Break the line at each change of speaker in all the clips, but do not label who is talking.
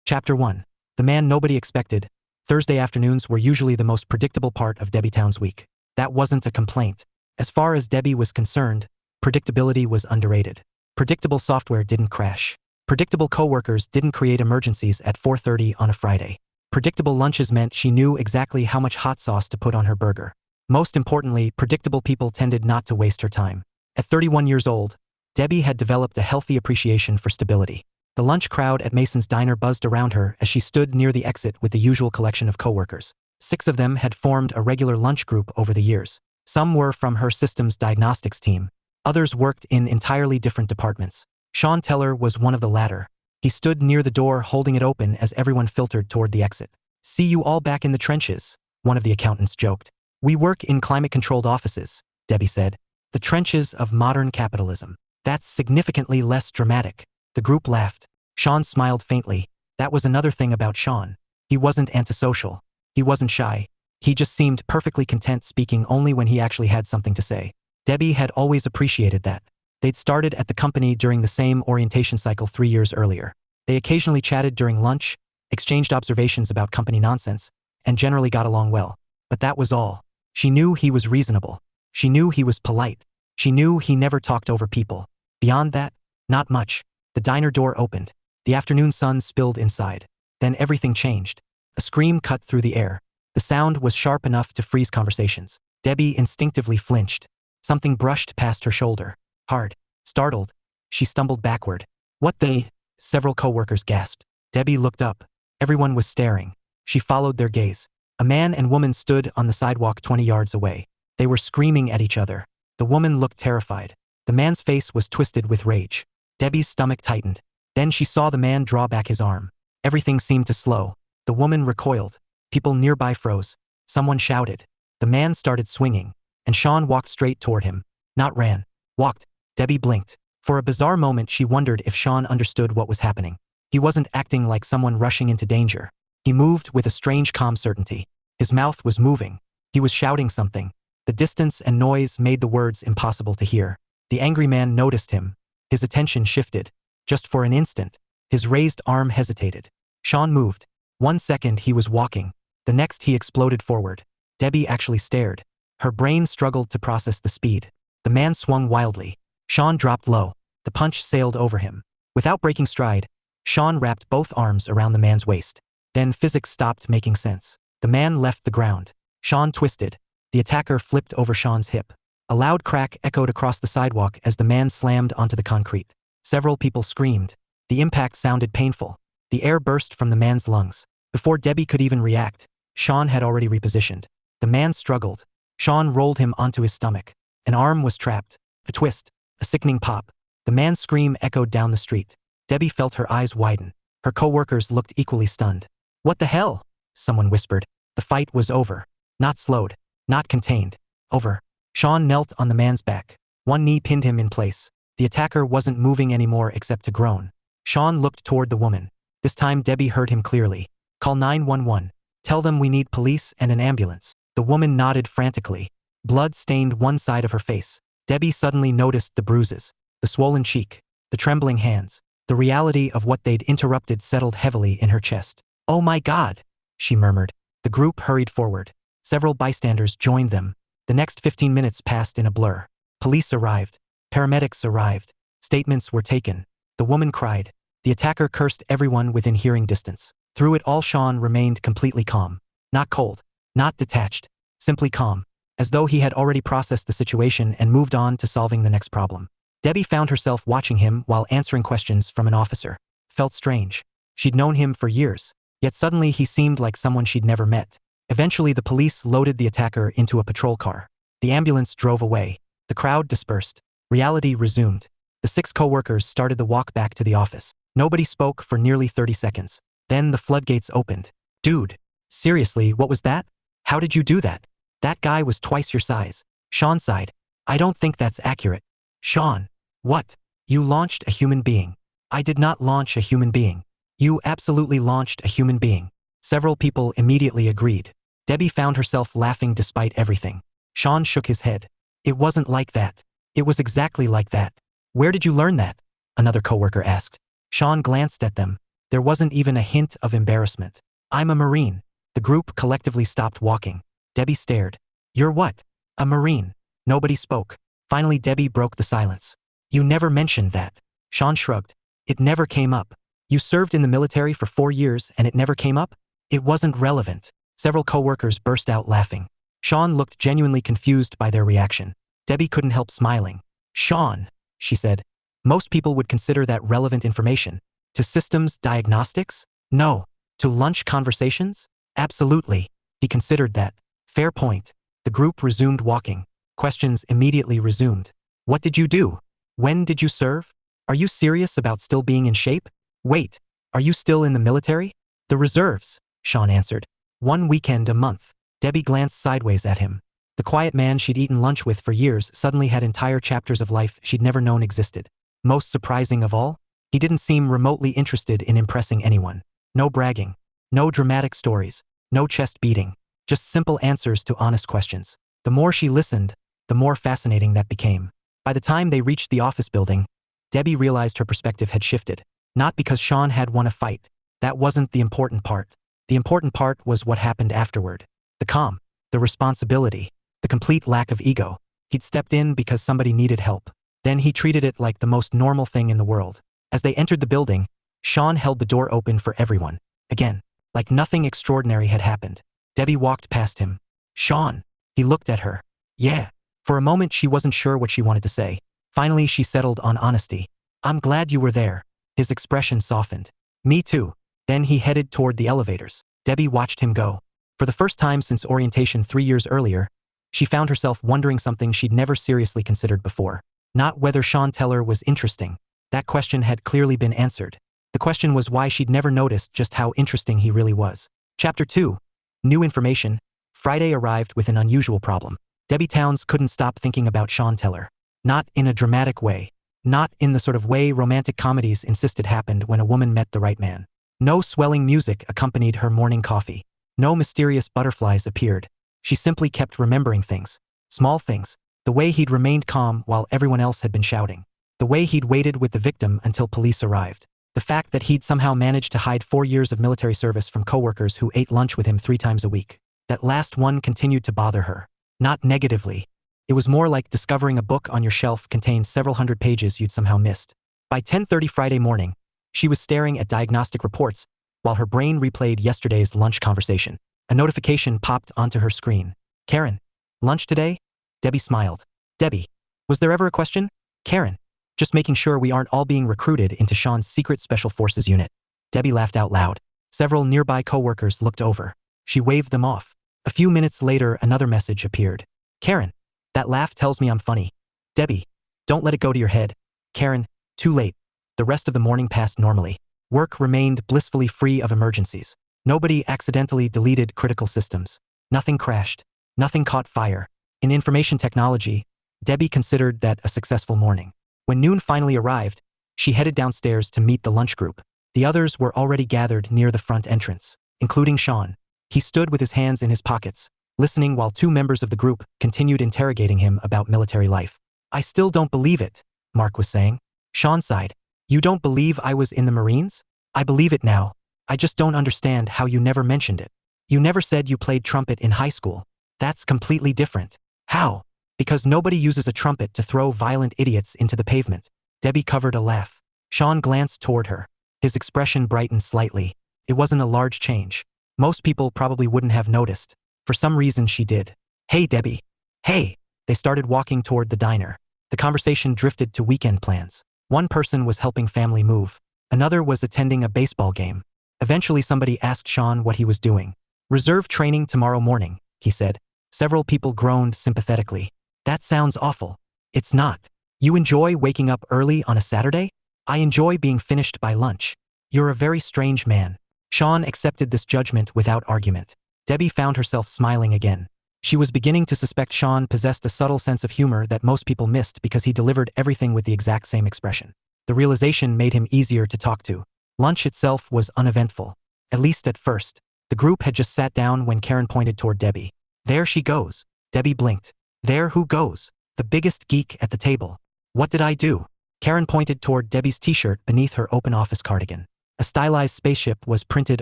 Chapter 1. The man nobody expected. Thursday afternoons were usually the most predictable part of Debbie Town's week. That wasn't a complaint. As far as Debbie was concerned, predictability was underrated. Predictable software didn't crash. Predictable coworkers didn't create emergencies at 4:30 on a Friday. Predictable lunches meant she knew exactly how much hot sauce to put on her burger. Most importantly, predictable people tended not to waste her time. At 31 years old, Debbie had developed a healthy appreciation for stability. The lunch crowd at Mason's diner buzzed around her as she stood near the exit with the usual collection of coworkers. 6 of them had formed a regular lunch group over the years. Some were from her systems diagnostics team. Others worked in entirely different departments. Sean Teller was one of the latter. He stood near the door holding it open as everyone filtered toward the exit. "See you all back in the trenches," one of the accountants joked. "We work in climate-controlled offices," Debbie said. "The trenches of modern capitalism. That's significantly less dramatic." The group laughed. Sean smiled faintly. That was another thing about Sean. He wasn't antisocial. He wasn't shy. He just seemed perfectly content speaking only when he actually had something to say. Debbie had always appreciated that. They'd started at the company during the same orientation cycle 3 years earlier. They occasionally chatted during lunch, exchanged observations about company nonsense, and generally got along well. But that was all. She knew he was reasonable. She knew he was polite. She knew he never talked over people. Beyond that, not much. The diner door opened. The afternoon sun spilled inside. Then everything changed. A scream cut through the air. The sound was sharp enough to freeze conversations. Debbie instinctively flinched. Something brushed past her shoulder. Hard. Startled, she stumbled backward. "What the?" Several coworkers gasped. Debbie looked up. Everyone was staring. She followed their gaze. A man and woman stood on the sidewalk 20 yards away. They were screaming at each other. The woman looked terrified. The man's face was twisted with rage. Debbie's stomach tightened. Then she saw the man draw back his arm. Everything seemed to slow. The woman recoiled. People nearby froze. Someone shouted. The man started swinging, and Sean walked straight toward him. Not ran. Walked. Debbie blinked. For a bizarre moment she wondered if Sean understood what was happening. He wasn't acting like someone rushing into danger. He moved with a strange calm certainty. His mouth was moving. He was shouting something. The distance and noise made the words impossible to hear. The angry man noticed him. His attention shifted. Just for an instant, his raised arm hesitated. Sean moved. 1 second he was walking. The next he exploded forward. Debbie actually stared. Her brain struggled to process the speed. The man swung wildly. Sean dropped low. The punch sailed over him. Without breaking stride, Sean wrapped both arms around the man's waist. Then physics stopped making sense. The man left the ground. Sean twisted. The attacker flipped over Sean's hip. A loud crack echoed across the sidewalk as the man slammed onto the concrete. Several people screamed. The impact sounded painful. The air burst from the man's lungs. Before Debbie could even react, Sean had already repositioned. The man struggled. Sean rolled him onto his stomach. An arm was trapped. A twist. A sickening pop. The man's scream echoed down the street. Debbie felt her eyes widen. Her coworkers looked equally stunned. "What the hell?" someone whispered. The fight was over. Not slowed. Not contained. Over. Sean knelt on the man's back. One knee pinned him in place. The attacker wasn't moving anymore except to groan. Sean looked toward the woman. This time Debbie heard him clearly. "Call 911. Tell them we need police and an ambulance." The woman nodded frantically. Blood stained one side of her face. Debbie suddenly noticed the bruises, the swollen cheek, the trembling hands. The reality of what they'd interrupted settled heavily in her chest. "Oh my God," she murmured. The group hurried forward. Several bystanders joined them. The next 15 minutes passed in a blur. Police arrived. Paramedics arrived. Statements were taken. The woman cried. The attacker cursed everyone within hearing distance. Through it all Sean remained completely calm. Not cold. Not detached. Simply calm. As though he had already processed the situation and moved on to solving the next problem. Debbie found herself watching him while answering questions from an officer. Felt strange. She'd known him for years. Yet suddenly he seemed like someone she'd never met. Eventually the police loaded the attacker into a patrol car. The ambulance drove away. The crowd dispersed. Reality resumed. The 6 coworkers started the walk back to the office. Nobody spoke for nearly 30 seconds. Then the floodgates opened. "Dude, seriously, what was that? How did you do that? That guy was twice your size." Sean sighed. "I don't think that's accurate." "Sean, what? You launched a human being." "I did not launch a human being." "You absolutely launched a human being." Several people immediately agreed. Debbie found herself laughing despite everything. Sean shook his head. "It wasn't like that. It was exactly like that." "Where did you learn that?" another coworker asked. Sean glanced at them. There wasn't even a hint of embarrassment. I'm a Marine. The group collectively stopped walking. Debbie stared. You're what? A Marine. Nobody spoke. Finally, Debbie broke the silence. You never mentioned that. Sean shrugged. It never came up. You served in the military for 4 years and it never came up? It wasn't relevant. Several coworkers burst out laughing. Sean looked genuinely confused by their reaction. Debbie couldn't help smiling. Sean, she said. Most people would consider that relevant information. To systems diagnostics? No. To lunch conversations? Absolutely. He considered that. Fair point. The group resumed walking. Questions immediately resumed. What did you do? When did you serve? Are you serious about still being in shape? Wait, are you still in the military? The reserves, Sean answered. 1 weekend a month. Debbie glanced sideways at him. The quiet man she'd eaten lunch with for years suddenly had entire chapters of life she'd never known existed. Most surprising of all, he didn't seem remotely interested in impressing anyone. No bragging. No dramatic stories. No chest beating. Just simple answers to honest questions. The more she listened, the more fascinating that became. By the time they reached the office building, Debbie realized her perspective had shifted. Not because Sean had won a fight. That wasn't the important part. The important part was what happened afterward. The calm, the responsibility, the complete lack of ego. He'd stepped in because somebody needed help. Then he treated it like the most normal thing in the world. As they entered the building, Sean held the door open for everyone. Again, like nothing extraordinary had happened. Debbie walked past him. Sean. He looked at her. Yeah. For a moment she wasn't sure what she wanted to say. Finally she settled on honesty. I'm glad you were there. His expression softened. Me too. Then he headed toward the elevators. Debbie watched him go. For the first time since orientation 3 years earlier, she found herself wondering something she'd never seriously considered before. Not whether Sean Teller was interesting. That question had clearly been answered. The question was why she'd never noticed just how interesting he really was. Chapter 2. New information. Friday arrived with an unusual problem. Debbie Towns couldn't stop thinking about Sean Teller. Not in a dramatic way. Not in the sort of way romantic comedies insisted happened when a woman met the right man. No swelling music accompanied her morning coffee. No mysterious butterflies appeared. She simply kept remembering things. Small things. The way he'd remained calm while everyone else had been shouting. The way he'd waited with the victim until police arrived. The fact that he'd somehow managed to hide 4 years of military service from coworkers who ate lunch with him 3 times a week. That last one continued to bother her. Not negatively. It was more like discovering a book on your shelf contained several hundred pages you'd somehow missed. By 10:30 Friday morning, she was staring at diagnostic reports while her brain replayed yesterday's lunch conversation. A notification popped onto her screen. Karen, lunch today? Debbie smiled. Debbie, was there ever a question? Karen, just making sure we aren't all being recruited into Sean's secret special forces unit. Debbie laughed out loud. Several nearby coworkers looked over. She waved them off. A few minutes later, another message appeared. Karen, that laugh tells me I'm funny. Debbie, don't let it go to your head. Karen, too late. The rest of the morning passed normally. Work remained blissfully free of emergencies. Nobody accidentally deleted critical systems. Nothing crashed. Nothing caught fire. In information technology, Debbie considered that a successful morning. When noon finally arrived, she headed downstairs to meet the lunch group. The others were already gathered near the front entrance, including Sean. He stood with his hands in his pockets, listening while 2 members of the group continued interrogating him about military life. I still don't believe it, Mark was saying. Sean sighed. You don't believe I was in the Marines? I believe it now. I just don't understand how you never mentioned it. You never said you played trumpet in high school. That's completely different. How? Because nobody uses a trumpet to throw violent idiots into the pavement. Debbie covered a laugh. Sean glanced toward her. His expression brightened slightly. It wasn't a large change. Most people probably wouldn't have noticed. For some reason she did. Hey Debbie. Hey. They started walking toward the diner. The conversation drifted to weekend plans. One person was helping family move. Another was attending a baseball game. Eventually somebody asked Sean what he was doing. Reserve training tomorrow morning, he said. Several people groaned sympathetically. That sounds awful. It's not. You enjoy waking up early on a Saturday? I enjoy being finished by lunch. You're a very strange man. Sean accepted this judgment without argument. Debbie found herself smiling again. She was beginning to suspect Sean possessed a subtle sense of humor that most people missed because he delivered everything with the exact same expression. The realization made him easier to talk to. Lunch itself was uneventful. At least at first. The group had just sat down when Karen pointed toward Debbie. There she goes. Debbie blinked. There who goes? The biggest geek at the table. What did I do? Karen pointed toward Debbie's t-shirt beneath her open office cardigan. A stylized spaceship was printed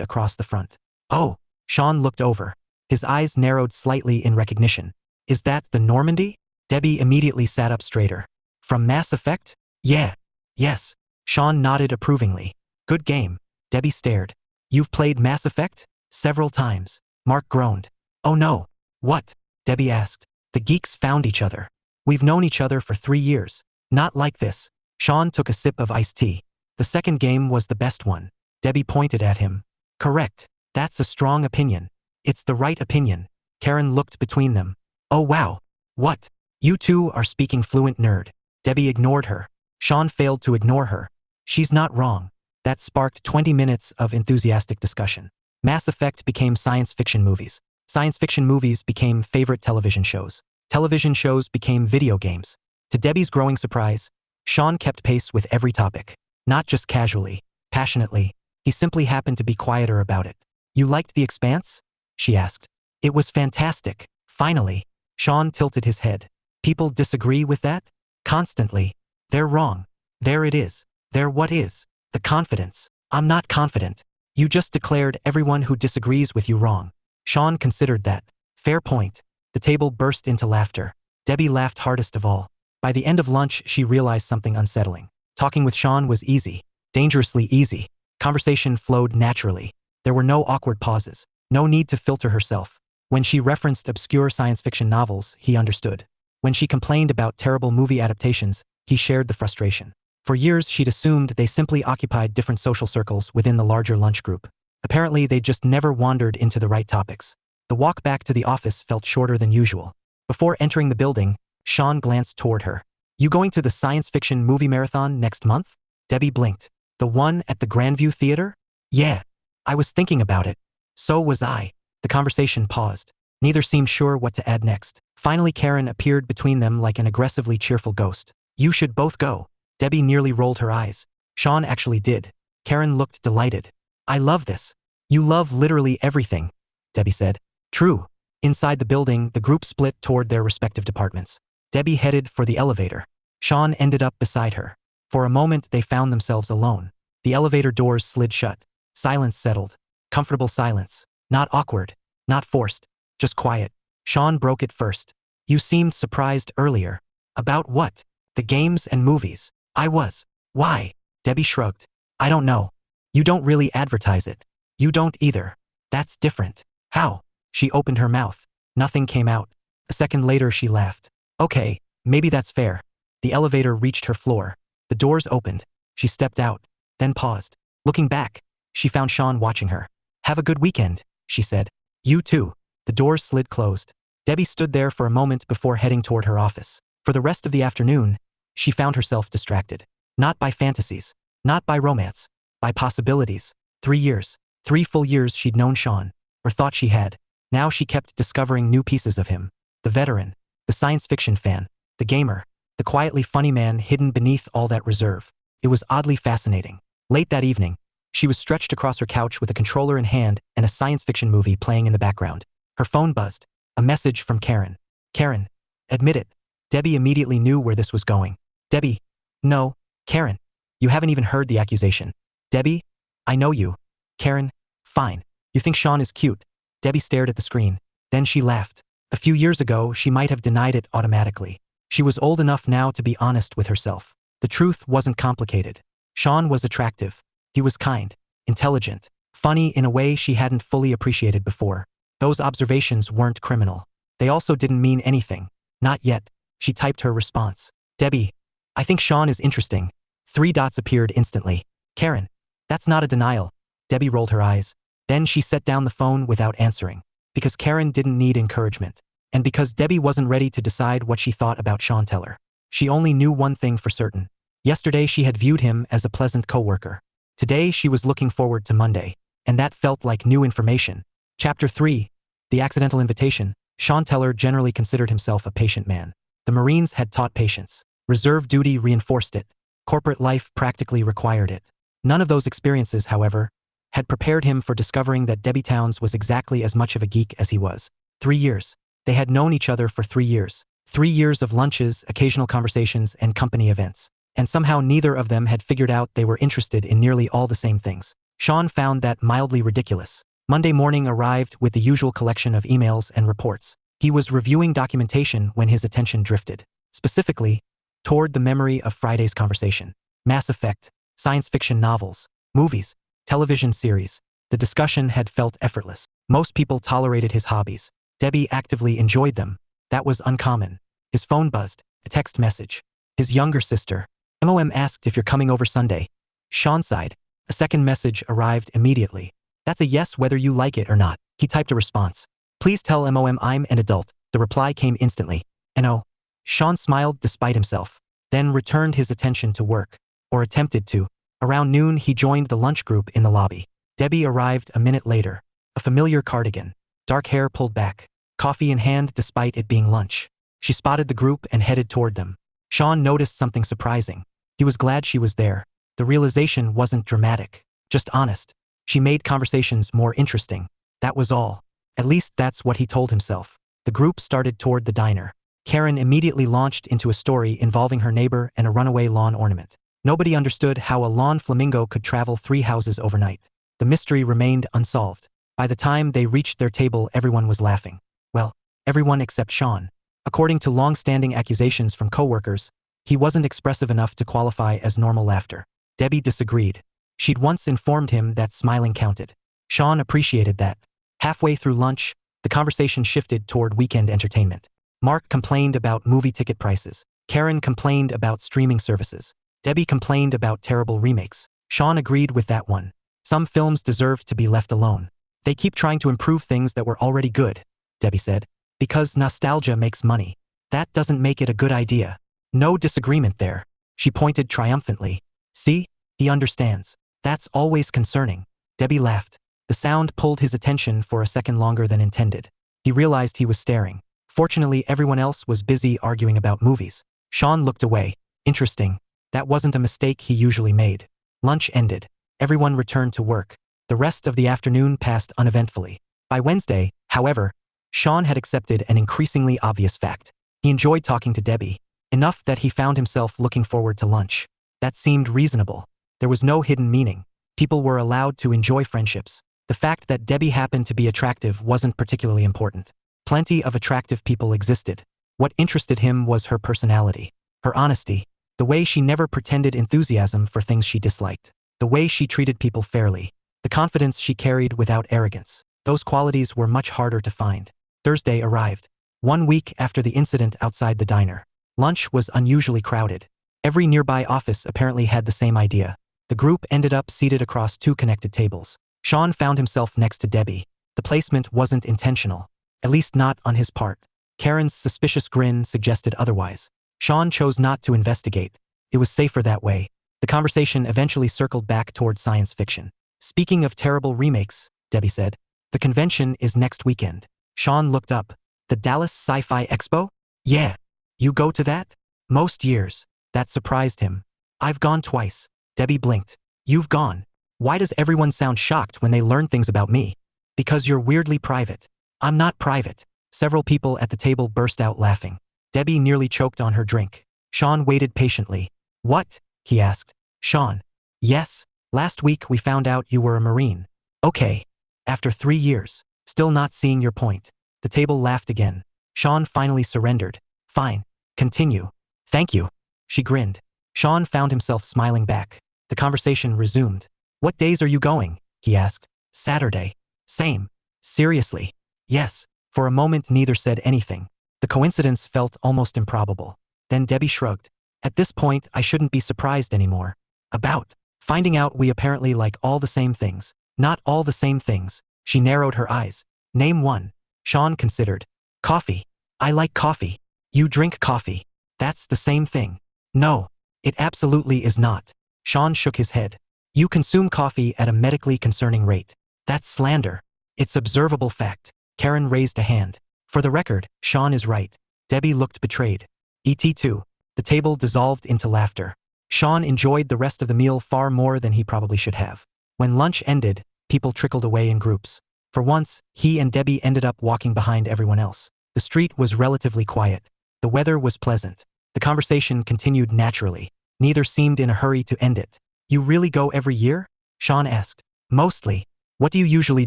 across the front. Oh, Sean looked over. His eyes narrowed slightly in recognition. Is that the Normandy? Debbie immediately sat up straighter. From Mass Effect? Yeah. Yes. Sean nodded approvingly. Good game. Debbie stared. You've played Mass Effect? Several times. Mark groaned. Oh no. What? Debbie asked. The geeks found each other. We've known each other for 3 years. Not like this. Sean took a sip of iced tea. The second game was the best one. Debbie pointed at him. Correct. That's a strong opinion. It's the right opinion. Karen looked between them. Oh wow. What? You two are speaking fluent nerd. Debbie ignored her. Sean failed to ignore her. She's not wrong. That sparked 20 minutes of enthusiastic discussion. Mass Effect became science fiction movies. Science fiction movies became favorite television shows. Television shows became video games. To Debbie's growing surprise, Sean kept pace with every topic. Not just casually, passionately. He simply happened to be quieter about it. You liked The Expanse? She asked. It was fantastic. Finally. Sean tilted his head. People disagree with that? Constantly. They're wrong. There it is. There what is? The confidence. I'm not confident. You just declared everyone who disagrees with you wrong. Sean considered that. Fair point. The table burst into laughter. Debbie laughed hardest of all. By the end of lunch, she realized something unsettling. Talking with Sean was easy. Dangerously easy. Conversation flowed naturally. There were no awkward pauses. No need to filter herself. When she referenced obscure science fiction novels, he understood. When she complained about terrible movie adaptations, he shared the frustration. For years, she'd assumed they simply occupied different social circles within the larger lunch group. Apparently, they just never wandered into the right topics. The walk back to the office felt shorter than usual. Before entering the building, Sean glanced toward her. You going to the science fiction movie marathon next month? Debbie blinked. The one at the Grandview Theater? Yeah. I was thinking about it. So was I. The conversation paused. Neither seemed sure what to add next. Finally, Karen appeared between them like an aggressively cheerful ghost. You should both go. Debbie nearly rolled her eyes. Sean actually did. Karen looked delighted. I love this. You love literally everything, Debbie said. True. Inside the building, the group split toward their respective departments. Debbie headed for the elevator. Sean ended up beside her. For a moment, they found themselves alone. The elevator doors slid shut. Silence settled. Comfortable silence. Not awkward. Not forced. Just quiet. Sean broke it first. You seemed surprised earlier. About what? The games and movies. I was. Why? Debbie shrugged. I don't know. You don't really advertise it. You don't either. That's different. How? She opened her mouth. Nothing came out. A second later, she laughed. Okay, maybe that's fair. The elevator reached her floor. The doors opened. She stepped out, then paused. Looking back, she found Sean watching her. Have a good weekend, she said. You too. The doors slid closed. Debbie stood there for a moment before heading toward her office. For the rest of the afternoon, she found herself distracted. Not by fantasies. Not by romance. By possibilities. 3 years. 3 full years she'd known Sean. Or thought she had. Now she kept discovering new pieces of him. The veteran. The science fiction fan. The gamer. The quietly funny man hidden beneath all that reserve. It was oddly fascinating. Late that evening, she was stretched across her couch with a controller in hand and a science fiction movie playing in the background. Her phone buzzed. A message from Karen. Karen. Admit it. Debbie immediately knew where this was going. Debbie. No. Karen. You haven't even heard the accusation. Debbie. I know you. Karen. Fine. You think Sean is cute. Debbie stared at the screen. Then she laughed. A few years ago, she might have denied it automatically. She was old enough now to be honest with herself. The truth wasn't complicated. Sean was attractive. He was kind, intelligent, funny in a way she hadn't fully appreciated before. Those observations weren't criminal. They also didn't mean anything. Not yet. She typed her response. Debbie. I think Sean is interesting. 3 dots appeared instantly. Karen. That's not a denial. Debbie rolled her eyes. Then she set down the phone without answering. Because Karen didn't need encouragement. And because Debbie wasn't ready to decide what she thought about Sean Teller. She only knew one thing for certain. Yesterday she had viewed him as a pleasant coworker. Today she was looking forward to Monday. And that felt like new information. Chapter 3. The Accidental Invitation. Sean Teller generally considered himself a patient man. The Marines had taught patience. Reserve duty reinforced it. Corporate life practically required it. None of those experiences, however, had prepared him for discovering that Debbie Towns was exactly as much of a geek as he was. 3 years. They had known each other for 3 years. 3 years of lunches, occasional conversations, and company events. And somehow neither of them had figured out they were interested in nearly all the same things. Sean found that mildly ridiculous. Monday morning arrived with the usual collection of emails and reports. He was reviewing documentation when his attention drifted, specifically, toward the memory of Friday's conversation. Mass Effect, science fiction novels, movies, television series. The discussion had felt effortless. Most people tolerated his hobbies. Debbie actively enjoyed them. That was uncommon. His phone buzzed, a text message. His younger sister, Mom, asked if you're coming over Sunday. Sean sighed. A second message arrived immediately. That's a yes whether you like it or not. He typed a response. Please tell Mom I'm an adult. The reply came instantly. No. Sean smiled despite himself, then returned his attention to work, or attempted to. Around noon he joined the lunch group in the lobby. Debbie arrived a minute later. A familiar cardigan, dark hair pulled back, coffee in hand despite it being lunch. She spotted the group and headed toward them. Sean noticed something surprising. He was glad she was there. The realization wasn't dramatic, just honest. She made conversations more interesting. That was all. At least that's what he told himself. The group started toward the diner. Karen immediately launched into a story involving her neighbor and a runaway lawn ornament. Nobody understood how a lawn flamingo could travel 3 houses overnight. The mystery remained unsolved. By the time they reached their table, everyone was laughing. Well, everyone except Sean. According to long-standing accusations from coworkers, he wasn't expressive enough to qualify as normal laughter. Debbie disagreed. She'd once informed him that smiling counted. Sean appreciated that. Halfway through lunch, the conversation shifted toward weekend entertainment. Mark complained about movie ticket prices. Karen complained about streaming services. Debbie complained about terrible remakes. Sean agreed with that one. Some films deserve to be left alone. They keep trying to improve things that were already good, Debbie said. Because nostalgia makes money. That doesn't make it a good idea. No disagreement there. She pointed triumphantly. See? He understands. That's always concerning. Debbie laughed. The sound pulled his attention for a second longer than intended. He realized he was staring. Fortunately, everyone else was busy arguing about movies. Sean looked away. Interesting. That wasn't a mistake he usually made. Lunch ended. Everyone returned to work. The rest of the afternoon passed uneventfully. By Wednesday, however, Sean had accepted an increasingly obvious fact. He enjoyed talking to Debbie, enough that he found himself looking forward to lunch. That seemed reasonable. There was no hidden meaning. People were allowed to enjoy friendships. The fact that Debbie happened to be attractive wasn't particularly important. Plenty of attractive people existed. What interested him was her personality, her honesty, the way she never pretended enthusiasm for things she disliked, the way she treated people fairly, the confidence she carried without arrogance. Those qualities were much harder to find. Thursday arrived. 1 week after the incident outside the diner. Lunch was unusually crowded. Every nearby office apparently had the same idea. The group ended up seated across 2 connected tables. Sean found himself next to Debbie. The placement wasn't intentional. At least not on his part. Karen's suspicious grin suggested otherwise. Sean chose not to investigate. It was safer that way. The conversation eventually circled back toward science fiction. Speaking of terrible remakes, Debbie said, the convention is next weekend. Sean looked up. The Dallas Sci-Fi Expo? Yeah. You go to that? Most years. That surprised him. I've gone twice. Debbie blinked. You've gone. Why does everyone sound shocked when they learn things about me? Because you're weirdly private. I'm not private. Several people at the table burst out laughing. Debbie nearly choked on her drink. Sean waited patiently. What? He asked. Sean. Yes. Last week we found out you were a Marine. Okay. After 3 years. Still not seeing your point. The table laughed again. Sean finally surrendered. Fine. Continue. Thank you. She grinned. Sean found himself smiling back. The conversation resumed. What days are you going? He asked. Saturday. Same. Seriously. Yes. For a moment neither said anything. The coincidence felt almost improbable. Then Debbie shrugged. At this point I shouldn't be surprised anymore. About. Finding out we apparently like all the same things. Not all the same things. She narrowed her eyes. Name one. Sean considered. Coffee. I like coffee. You drink coffee. That's the same thing. No. It absolutely is not. Sean shook his head. You consume coffee at a medically concerning rate. That's slander. It's observable fact. Karen raised a hand. For the record, Sean is right. Debbie looked betrayed. ET2. The table dissolved into laughter. Sean enjoyed the rest of the meal far more than he probably should have. When lunch ended, people trickled away in groups. For once, he and Debbie ended up walking behind everyone else. The street was relatively quiet. The weather was pleasant. The conversation continued naturally. Neither seemed in a hurry to end it. You really go every year? Sean asked. Mostly. What do you usually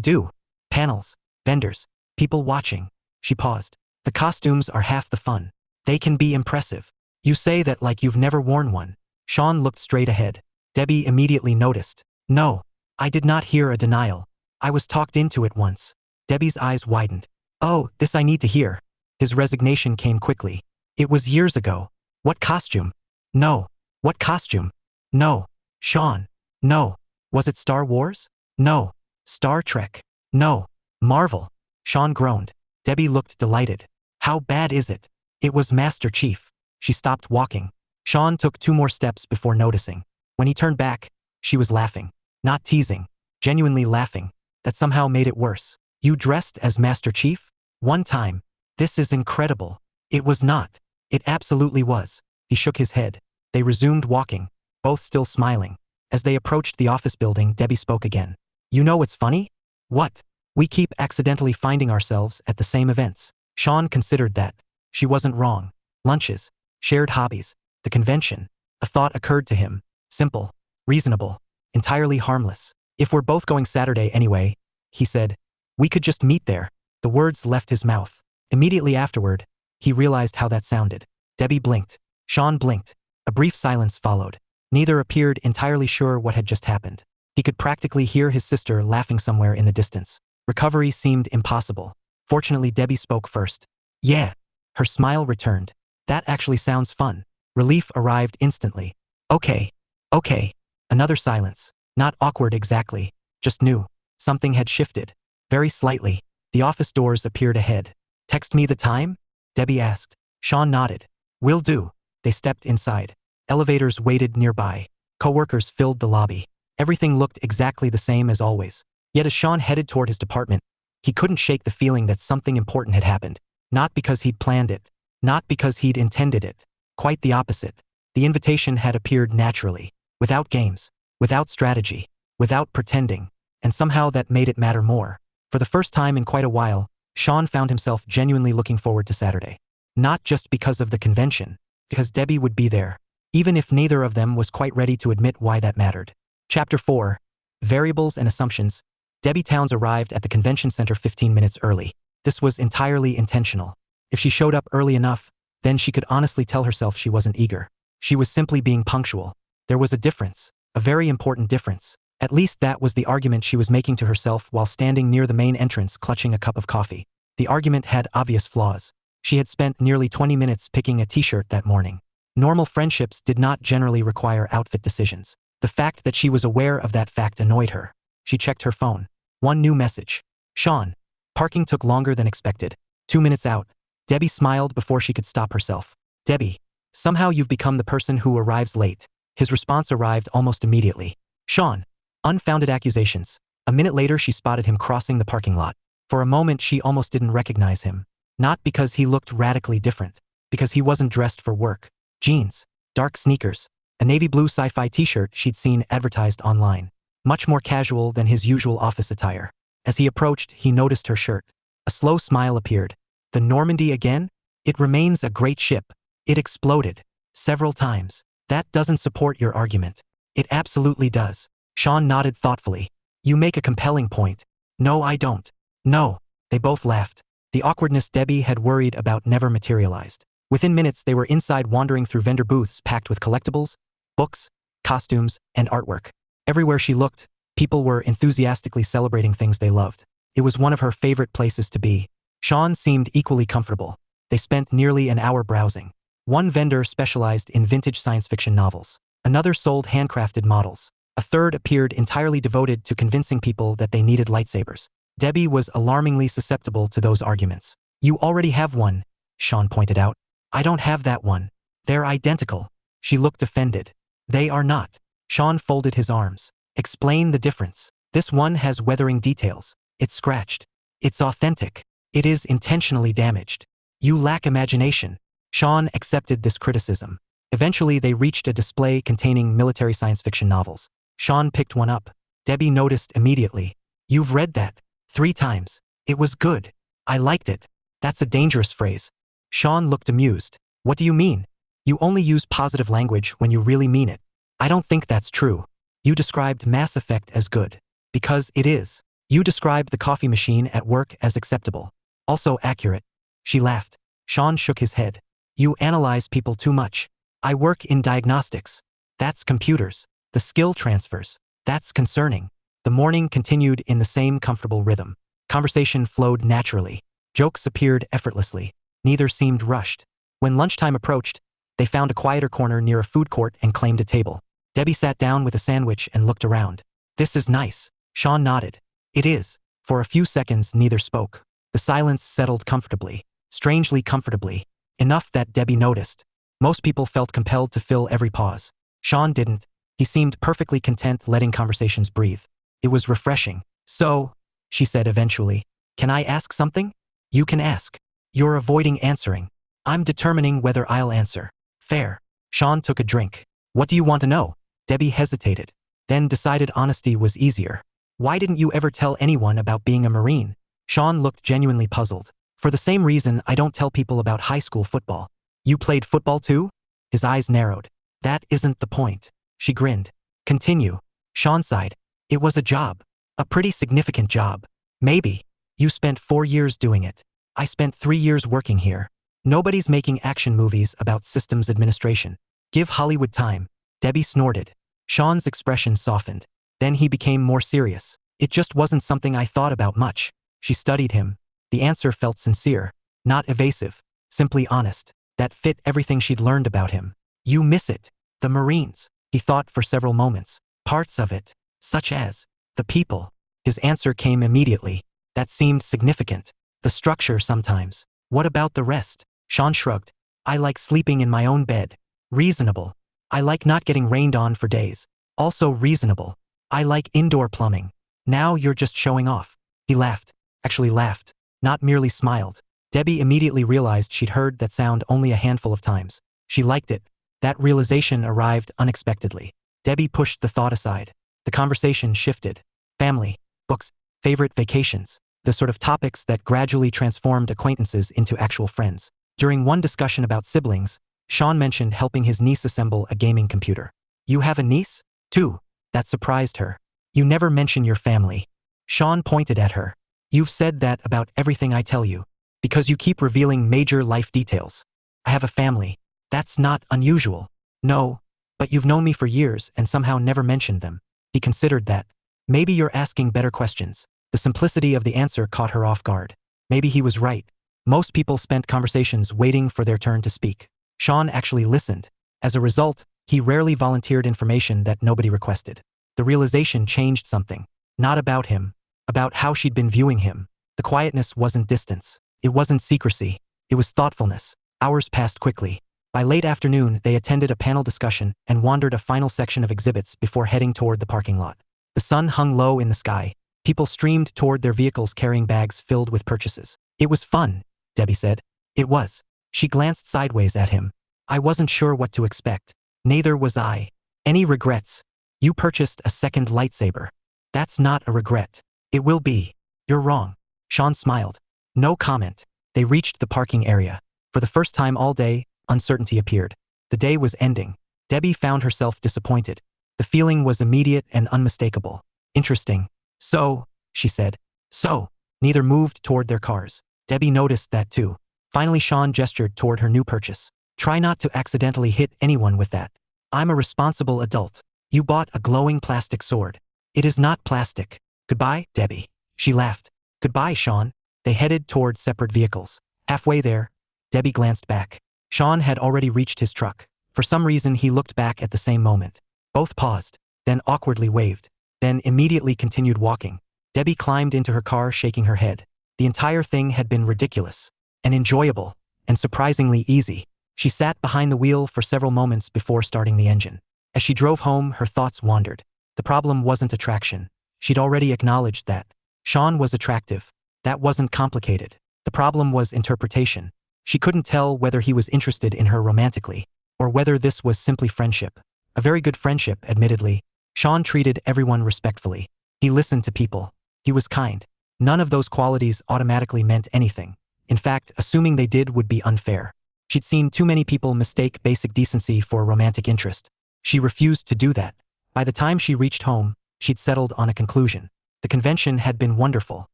do? Panels, vendors, people watching. She paused. The costumes are half the fun. They can be impressive. You say that like you've never worn one. Sean looked straight ahead. Debbie immediately noticed. No. I did not hear a denial. I was talked into it once. Debbie's eyes widened. Oh, this I need to hear. His resignation came quickly. It was years ago. What costume? No. What costume? No. Sean. No. Was it Star Wars? No. Star Trek? No. Marvel. Sean groaned. Debbie looked delighted. How bad is it? It was Master Chief. She stopped walking. Sean took 2 more steps before noticing. When he turned back, she was laughing. Not teasing. Genuinely laughing. That somehow made it worse. You dressed as Master Chief? One time. This is incredible. It was not. It absolutely was. He shook his head. They resumed walking, both still smiling. As they approached the office building, Debbie spoke again. You know what's funny? What? We keep accidentally finding ourselves at the same events. Sean considered that. She wasn't wrong. Lunches, shared hobbies, the convention. A thought occurred to him. Simple, reasonable, entirely harmless. If we're both going Saturday anyway, he said, we could just meet there. The words left his mouth. Immediately afterward, he realized how that sounded. Debbie blinked. Sean blinked. A brief silence followed. Neither appeared entirely sure what had just happened. He could practically hear his sister laughing somewhere in the distance. Recovery seemed impossible. Fortunately, Debbie spoke first. Yeah. Her smile returned. That actually sounds fun. Relief arrived instantly. Okay. Okay. Another silence. Not awkward exactly. Just new. Something had shifted. Very slightly. The office doors appeared ahead. Text me the time? Debbie asked. Sean nodded. Will do. They stepped inside. Elevators waited nearby. Coworkers filled the lobby. Everything looked exactly the same as always. Yet as Sean headed toward his department, he couldn't shake the feeling that something important had happened. Not because he'd planned it. Not because he'd intended it. Quite the opposite. The invitation had appeared naturally. Without games. Without strategy. Without pretending. And somehow that made it matter more. For the first time in quite a while, Sean found himself genuinely looking forward to Saturday. Not just because of the convention. Because Debbie would be there. Even if neither of them was quite ready to admit why that mattered. Chapter 4. Variables and Assumptions. Debbie Towns arrived at the convention center 15 minutes early. This was entirely intentional. If she showed up early enough, then she could honestly tell herself she wasn't eager. She was simply being punctual. There was a difference. A very important difference. At least that was the argument she was making to herself while standing near the main entrance clutching a cup of coffee. The argument had obvious flaws. She had spent nearly 20 minutes picking a t-shirt that morning. Normal friendships did not generally require outfit decisions. The fact that she was aware of that fact annoyed her. She checked her phone. One new message. Sean. Parking took longer than expected. 2 minutes out. Debbie smiled before she could stop herself. Debbie. Somehow you've become the person who arrives late. His response arrived almost immediately. Sean. Unfounded accusations. A minute later she spotted him crossing the parking lot. For a moment she almost didn't recognize him. Not because he looked radically different. Because he wasn't dressed for work. Jeans. Dark sneakers. A navy blue sci-fi t-shirt she'd seen advertised online. Much more casual than his usual office attire. As he approached, he noticed her shirt. A slow smile appeared. The Normandy again? It remains a great ship. It exploded. Several times. That doesn't support your argument. It absolutely does. Sean nodded thoughtfully. You make a compelling point. No, I don't. No. They both laughed. The awkwardness Debbie had worried about never materialized. Within minutes they were inside wandering through vendor booths packed with collectibles, books, costumes, and artwork. Everywhere she looked, people were enthusiastically celebrating things they loved. It was one of her favorite places to be. Sean seemed equally comfortable. They spent nearly an hour browsing. One vendor specialized in vintage science fiction novels. Another sold handcrafted models. A third appeared entirely devoted to convincing people that they needed lightsabers. Debbie was alarmingly susceptible to those arguments. You already have one, Sean pointed out. I don't have that one. They're identical. She looked offended. They are not. Sean folded his arms. Explain the difference. This one has weathering details. It's scratched. It's authentic. It is intentionally damaged. You lack imagination. Sean accepted this criticism. Eventually they reached a display containing military science fiction novels. Sean picked one up. Debbie noticed immediately. You've read that 3 times. It was good. I liked it. That's a dangerous phrase. Sean looked amused. What do you mean? You only use positive language when you really mean it. I don't think that's true. You described Mass Effect as good. Because it is. You described the coffee machine at work as acceptable. Also accurate. She laughed. Sean shook his head. You analyze people too much. I work in diagnostics. That's computers. The skill transfers. That's concerning. The morning continued in the same comfortable rhythm. Conversation flowed naturally. Jokes appeared effortlessly. Neither seemed rushed. When lunchtime approached, they found a quieter corner near a food court and claimed a table. Debbie sat down with a sandwich and looked around. This is nice. Sean nodded. It is. For a few seconds, neither spoke. The silence settled comfortably. Strangely comfortably. Enough that Debbie noticed. Most people felt compelled to fill every pause. Sean didn't. He seemed perfectly content letting conversations breathe. It was refreshing. So, she said eventually, can I ask something? You can ask. You're avoiding answering. I'm determining whether I'll answer. Fair. Sean took a drink. What do you want to know? Debbie hesitated, then decided honesty was easier. Why didn't you ever tell anyone about being a Marine? Sean looked genuinely puzzled. For the same reason I don't tell people about high school football. You played football too? His eyes narrowed. That isn't the point. She grinned. Continue. Sean sighed. It was a job. A pretty significant job. Maybe. You spent 4 years doing it. I spent 3 years working here. Nobody's making action movies about systems administration. Give Hollywood time. Debbie snorted. Sean's expression softened. Then he became more serious. It just wasn't something I thought about much. She studied him. The answer felt sincere. Not evasive. Simply honest. That fit everything she'd learned about him. You miss it. The Marines. He thought for several moments. Parts of it. Such as. The people. His answer came immediately. That seemed significant. The structure sometimes. What about the rest? Sean shrugged. I like sleeping in my own bed. Reasonable. I like not getting rained on for days. Also reasonable. I like indoor plumbing. Now you're just showing off. He laughed. Actually laughed. Not merely smiled. Debbie immediately realized she'd heard that sound only a handful of times. She liked it. That realization arrived unexpectedly. Debbie pushed the thought aside. The conversation shifted. Family, books, favorite vacations. The sort of topics that gradually transformed acquaintances into actual friends. During one discussion about siblings, Sean mentioned helping his niece assemble a gaming computer. You have a niece? Too. That surprised her. You never mention your family. Sean pointed at her. You've said that about everything I tell you. Because you keep revealing major life details. I have a family. That's not unusual. No. But you've known me for years and somehow never mentioned them. He considered that. Maybe you're asking better questions. The simplicity of the answer caught her off guard. Maybe he was right. Most people spent conversations waiting for their turn to speak. Sean actually listened. As a result, he rarely volunteered information that nobody requested. The realization changed something. Not about him. About how she'd been viewing him. The quietness wasn't distance. It wasn't secrecy. It was thoughtfulness. Hours passed quickly. By late afternoon, they attended a panel discussion and wandered a final section of exhibits before heading toward the parking lot. The sun hung low in the sky. People streamed toward their vehicles carrying bags filled with purchases. It was fun, Debbie said. It was. She glanced sideways at him. I wasn't sure what to expect. Neither was I. Any regrets? You purchased a second lightsaber. That's not a regret. It will be. You're wrong. Sean smiled. No comment. They reached the parking area. For the first time all day, uncertainty appeared. The day was ending. Debbie found herself disappointed. The feeling was immediate and unmistakable. Interesting. So, she said. So. Neither moved toward their cars. Debbie noticed that too. Finally Sean gestured toward her new purchase. Try not to accidentally hit anyone with that. I'm a responsible adult. You bought a glowing plastic sword. It is not plastic. Goodbye, Debbie. She laughed. Goodbye, Sean. They headed toward separate vehicles. Halfway there, Debbie glanced back. Sean had already reached his truck. For some reason he looked back at the same moment. Both paused, then awkwardly waved, then immediately continued walking. Debbie climbed into her car shaking her head. The entire thing had been ridiculous, and enjoyable, and surprisingly easy. She sat behind the wheel for several moments before starting the engine. As she drove home, her thoughts wandered. The problem wasn't attraction. She'd already acknowledged that. Sean was attractive. That wasn't complicated. The problem was interpretation. She couldn't tell whether he was interested in her romantically, or whether this was simply friendship. A very good friendship, admittedly. Sean treated everyone respectfully. He listened to people. He was kind. None of those qualities automatically meant anything. In fact, assuming they did would be unfair. She'd seen too many people mistake basic decency for romantic interest. She refused to do that. By the time she reached home, she'd settled on a conclusion. The convention had been wonderful.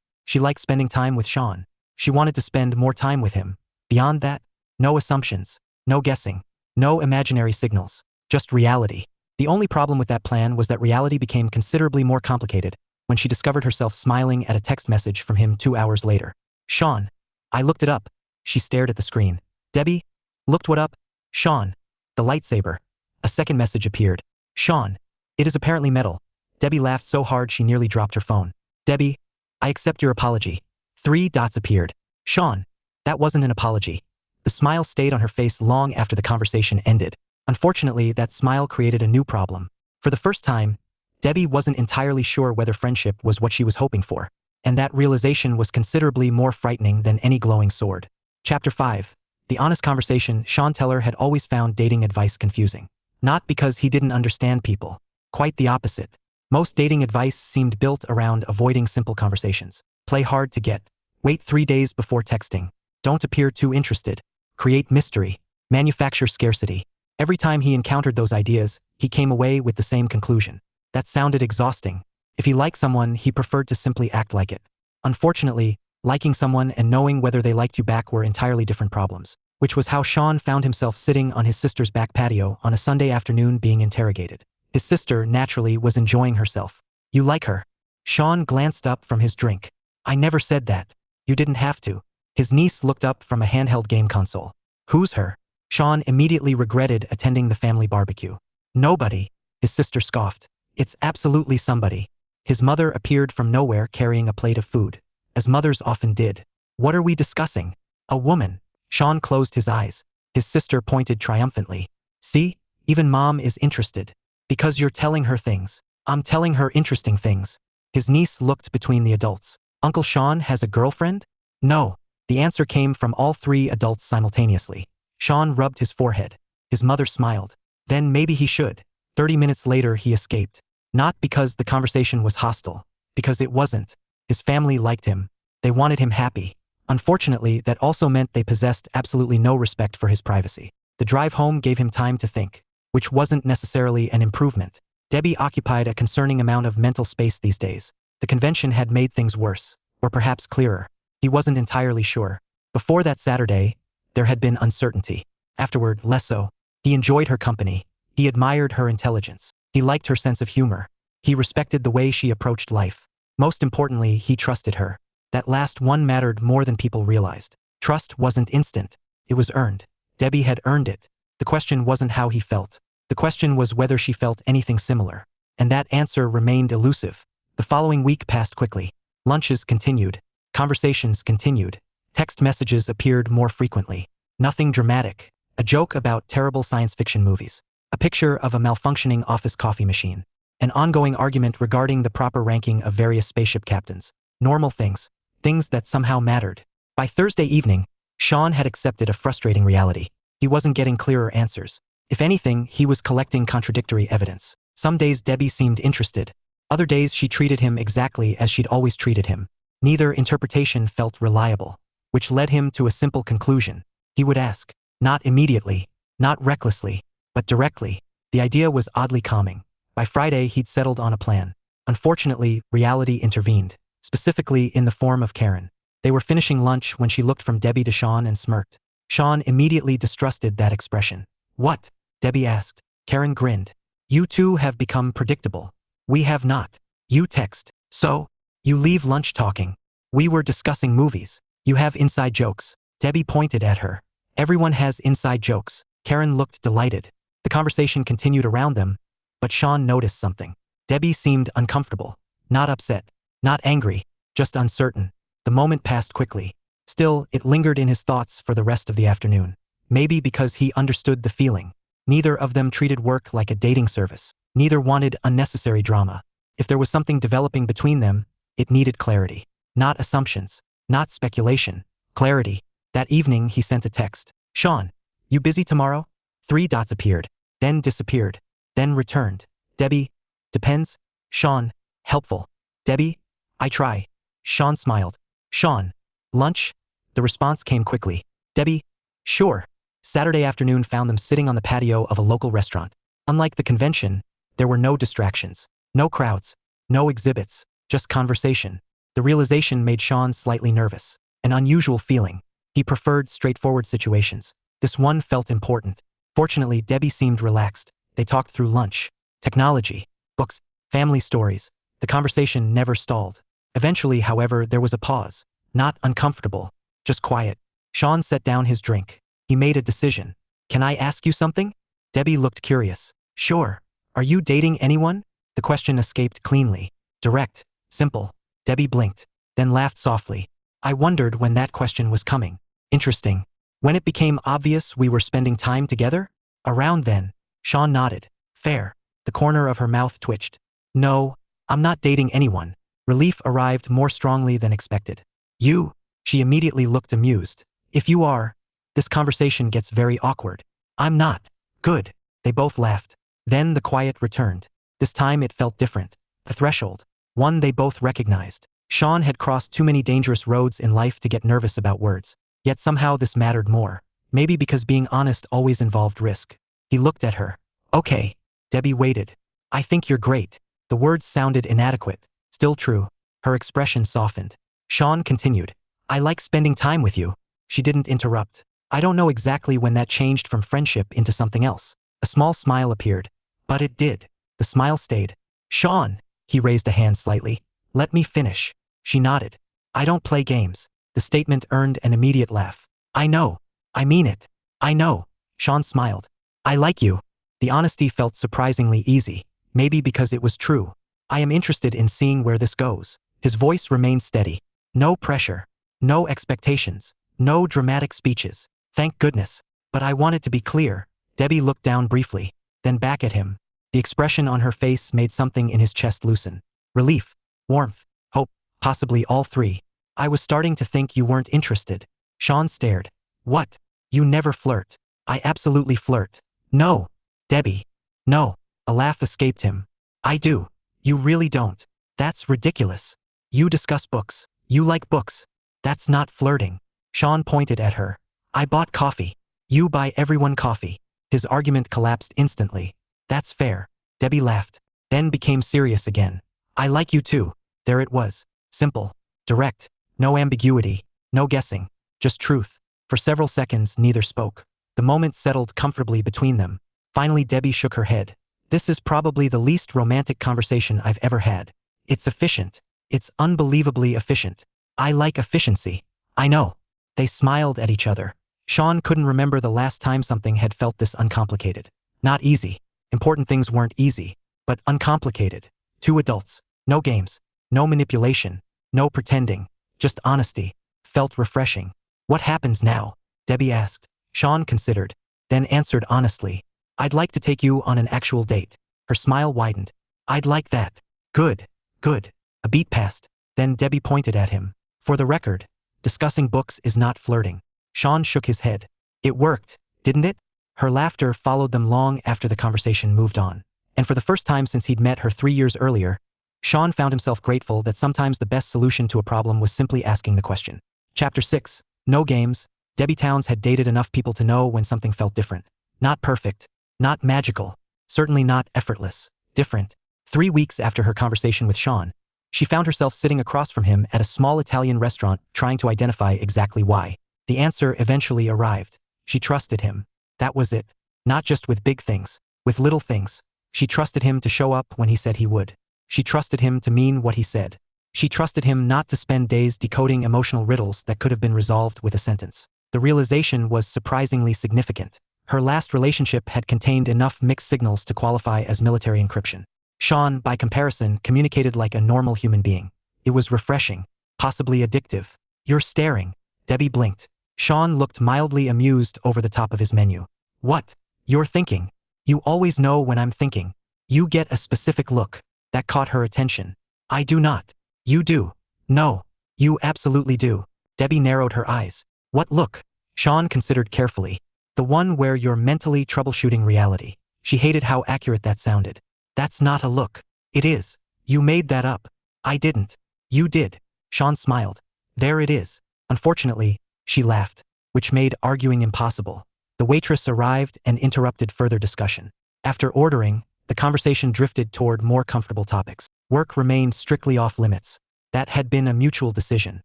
She liked spending time with Sean. She wanted to spend more time with him. Beyond that, no assumptions, no guessing, no imaginary signals, just reality. The only problem with that plan was that reality became considerably more complicated when she discovered herself smiling at a text message from him 2 hours later. Sean. I looked it up. She stared at the screen. Debbie? Looked what up? Sean. The lightsaber. A second message appeared. Sean. It is apparently metal. Debbie laughed so hard she nearly dropped her phone. Debbie, I accept your apology. 3 dots appeared. Sean. That wasn't an apology. The smile stayed on her face long after the conversation ended. Unfortunately, that smile created a new problem. For the first time, Debbie wasn't entirely sure whether friendship was what she was hoping for, and that realization was considerably more frightening than any glowing sword. Chapter 5. The honest conversation. Sean Teller had always found dating advice confusing. Not because he didn't understand people. Quite the opposite. Most dating advice seemed built around avoiding simple conversations. Play hard to get. Wait 3 days before texting. Don't appear too interested. Create mystery. Manufacture scarcity. Every time he encountered those ideas, he came away with the same conclusion. That sounded exhausting. If he liked someone, he preferred to simply act like it. Unfortunately, liking someone and knowing whether they liked you back were entirely different problems, which was how Sean found himself sitting on his sister's back patio on a Sunday afternoon being interrogated. His sister, naturally, was enjoying herself. You like her? Sean glanced up from his drink. I never said that. You didn't have to. His niece looked up from a handheld game console. Who's her? Sean immediately regretted attending the family barbecue. Nobody, his sister scoffed. It's absolutely somebody. His mother appeared from nowhere carrying a plate of food, as mothers often did. What are we discussing? A woman. Sean closed his eyes. His sister pointed triumphantly. See, even mom is interested. Because you're telling her things. I'm telling her interesting things. His niece looked between the adults. Uncle Sean has a girlfriend? No. The answer came from all 3 adults simultaneously. Sean rubbed his forehead. His mother smiled. Then maybe he should. 30 minutes later he escaped. Not because the conversation was hostile. Because it wasn't. His family liked him. They wanted him happy. Unfortunately, that also meant they possessed absolutely no respect for his privacy. The drive home gave him time to think, which wasn't necessarily an improvement. Debbie occupied a concerning amount of mental space these days. The convention had made things worse, or perhaps clearer. He wasn't entirely sure. Before that Saturday, there had been uncertainty. Afterward, less so. He enjoyed her company. He admired her intelligence. He liked her sense of humor. He respected the way she approached life. Most importantly, he trusted her. That last one mattered more than people realized. Trust wasn't instant. It was earned. Debbie had earned it. The question wasn't how he felt. The question was whether she felt anything similar. And that answer remained elusive. The following week passed quickly. Lunches continued. Conversations continued. Text messages appeared more frequently. Nothing dramatic. A joke about terrible science fiction movies. A picture of a malfunctioning office coffee machine. An ongoing argument regarding the proper ranking of various spaceship captains. Normal things. Things that somehow mattered. By Thursday evening, Sean had accepted a frustrating reality. He wasn't getting clearer answers. If anything, he was collecting contradictory evidence. Some days Debbie seemed interested. Other days she treated him exactly as she'd always treated him. Neither interpretation felt reliable, which led him to a simple conclusion. He would ask. Not immediately, not recklessly, but directly. The idea was oddly calming. By Friday, he'd settled on a plan. Unfortunately, reality intervened, specifically in the form of Karen. They were finishing lunch when she looked from Debbie to Sean and smirked. Sean immediately distrusted that expression. What? Debbie asked. Karen grinned. You two have become predictable. We have not. You text. So? You leave lunch talking. We were discussing movies. You have inside jokes. Debbie pointed at her. Everyone has inside jokes. Karen looked delighted. The conversation continued around them, but Sean noticed something. Debbie seemed uncomfortable. Not upset. Not angry. Just uncertain. The moment passed quickly. Still, it lingered in his thoughts for the rest of the afternoon. Maybe because he understood the feeling. Neither of them treated work like a dating service. Neither wanted unnecessary drama. If there was something developing between them, it needed clarity. Not assumptions. Not speculation. Clarity. That evening he sent a text. Sean, you busy tomorrow? 3 dots appeared. Then disappeared. Then returned. Debbie, depends. Sean, helpful. Debbie, I try. Sean smiled. Sean, lunch? The response came quickly. Debbie, sure. Saturday afternoon found them sitting on the patio of a local restaurant. Unlike the convention, there were no distractions. No crowds. No exhibits. just conversation. The realization made Sean slightly nervous. An unusual feeling. He preferred straightforward situations. This one felt important. Fortunately, Debbie seemed relaxed. They talked through lunch, technology, books, family stories. The conversation never stalled. Eventually, however, there was a pause. Not uncomfortable, just quiet. Sean set down his drink. He made a decision. Can I ask you something? Debbie looked curious. Sure. Are you dating anyone? The question escaped cleanly. Direct, simple. Debbie blinked, then laughed softly. I wondered when that question was coming. Interesting. When it became obvious we were spending time together? Around then. Sean nodded. Fair. The corner of her mouth twitched. No, I'm not dating anyone. Relief arrived more strongly than expected. You? She immediately looked amused. If you are, this conversation gets very awkward. I'm not. Good. They both laughed. Then the quiet returned. This time it felt different. A threshold. One they both recognized. Sean had crossed too many dangerous roads in life to get nervous about words. Yet somehow this mattered more. Maybe because being honest always involved risk. He looked at her. Okay. Debbie waited. I think you're great. The words sounded inadequate. Still true. Her expression softened. Sean continued. I like spending time with you. She didn't interrupt. I don't know exactly when that changed from friendship into something else. A small smile appeared. But it did. The smile stayed. Sean, he raised a hand slightly. Let me finish. She nodded. I don't play games. The statement earned an immediate laugh. I know. I mean it. I know. Sean smiled. I like you. The honesty felt surprisingly easy. Maybe because it was true. I am interested in seeing where this goes. His voice remained steady. No pressure. No expectations. No dramatic speeches. Thank goodness. But I wanted to be clear. Debbie looked down briefly, then back at him. The expression on her face made something in his chest loosen. Relief, warmth, hope, possibly all three. I was starting to think you weren't interested. Sean stared. What? You never flirt. I absolutely flirt. No. Debbie. No. A laugh escaped him. I do. You really don't. That's ridiculous. You discuss books. You like books. That's not flirting. Sean pointed at her. I bought coffee. You buy everyone coffee. His argument collapsed instantly. That's fair. Debbie laughed, then became serious again. I like you too. There it was. Simple. Direct. No ambiguity. No guessing. Just truth. For several seconds, neither spoke. The moment settled comfortably between them. Finally, Debbie shook her head. This is probably the least romantic conversation I've ever had. It's efficient. It's unbelievably efficient. I like efficiency. I know. They smiled at each other. Sean couldn't remember the last time something had felt this uncomplicated. Not easy. Important things weren't easy, but uncomplicated. Two adults. No games. No manipulation. No pretending. Just honesty. Felt refreshing. What happens now? Debbie asked. Sean considered, then answered honestly. I'd like to take you on an actual date. Her smile widened. I'd like that. Good. Good. A beat passed. Then Debbie pointed at him. For the record, discussing books is not flirting. Sean shook his head. It worked, didn't it? Her laughter followed them long after the conversation moved on. And for the first time since he'd met her 3 years earlier, Sean found himself grateful that sometimes the best solution to a problem was simply asking the question. Chapter 6. No games. Debbie Towns had dated enough people to know when something felt different. Not perfect. Not magical. Certainly not effortless. Different. 3 weeks after her conversation with Sean, she found herself sitting across from him at a small Italian restaurant trying to identify exactly why. The answer eventually arrived. She trusted him. That was it. Not just with big things. With little things. She trusted him to show up when he said he would. She trusted him to mean what he said. She trusted him not to spend days decoding emotional riddles that could have been resolved with a sentence. The realization was surprisingly significant. Her last relationship had contained enough mixed signals to qualify as military encryption. Sean, by comparison, communicated like a normal human being. It was refreshing. Possibly addictive. You're staring. Debbie blinked. Sean looked mildly amused over the top of his menu. What? You're thinking. You always know when I'm thinking. You get a specific look. That caught her attention. I do not. You do. No. You absolutely do. Debbie narrowed her eyes. What look? Sean considered carefully. The one where you're mentally troubleshooting reality. She hated how accurate that sounded. That's not a look. It is. You made that up. I didn't. You did. Sean smiled. There it is. Unfortunately, she laughed, which made arguing impossible. The waitress arrived and interrupted further discussion. After ordering, The conversation drifted toward more comfortable topics. Work remained strictly off limits. That had been a mutual decision.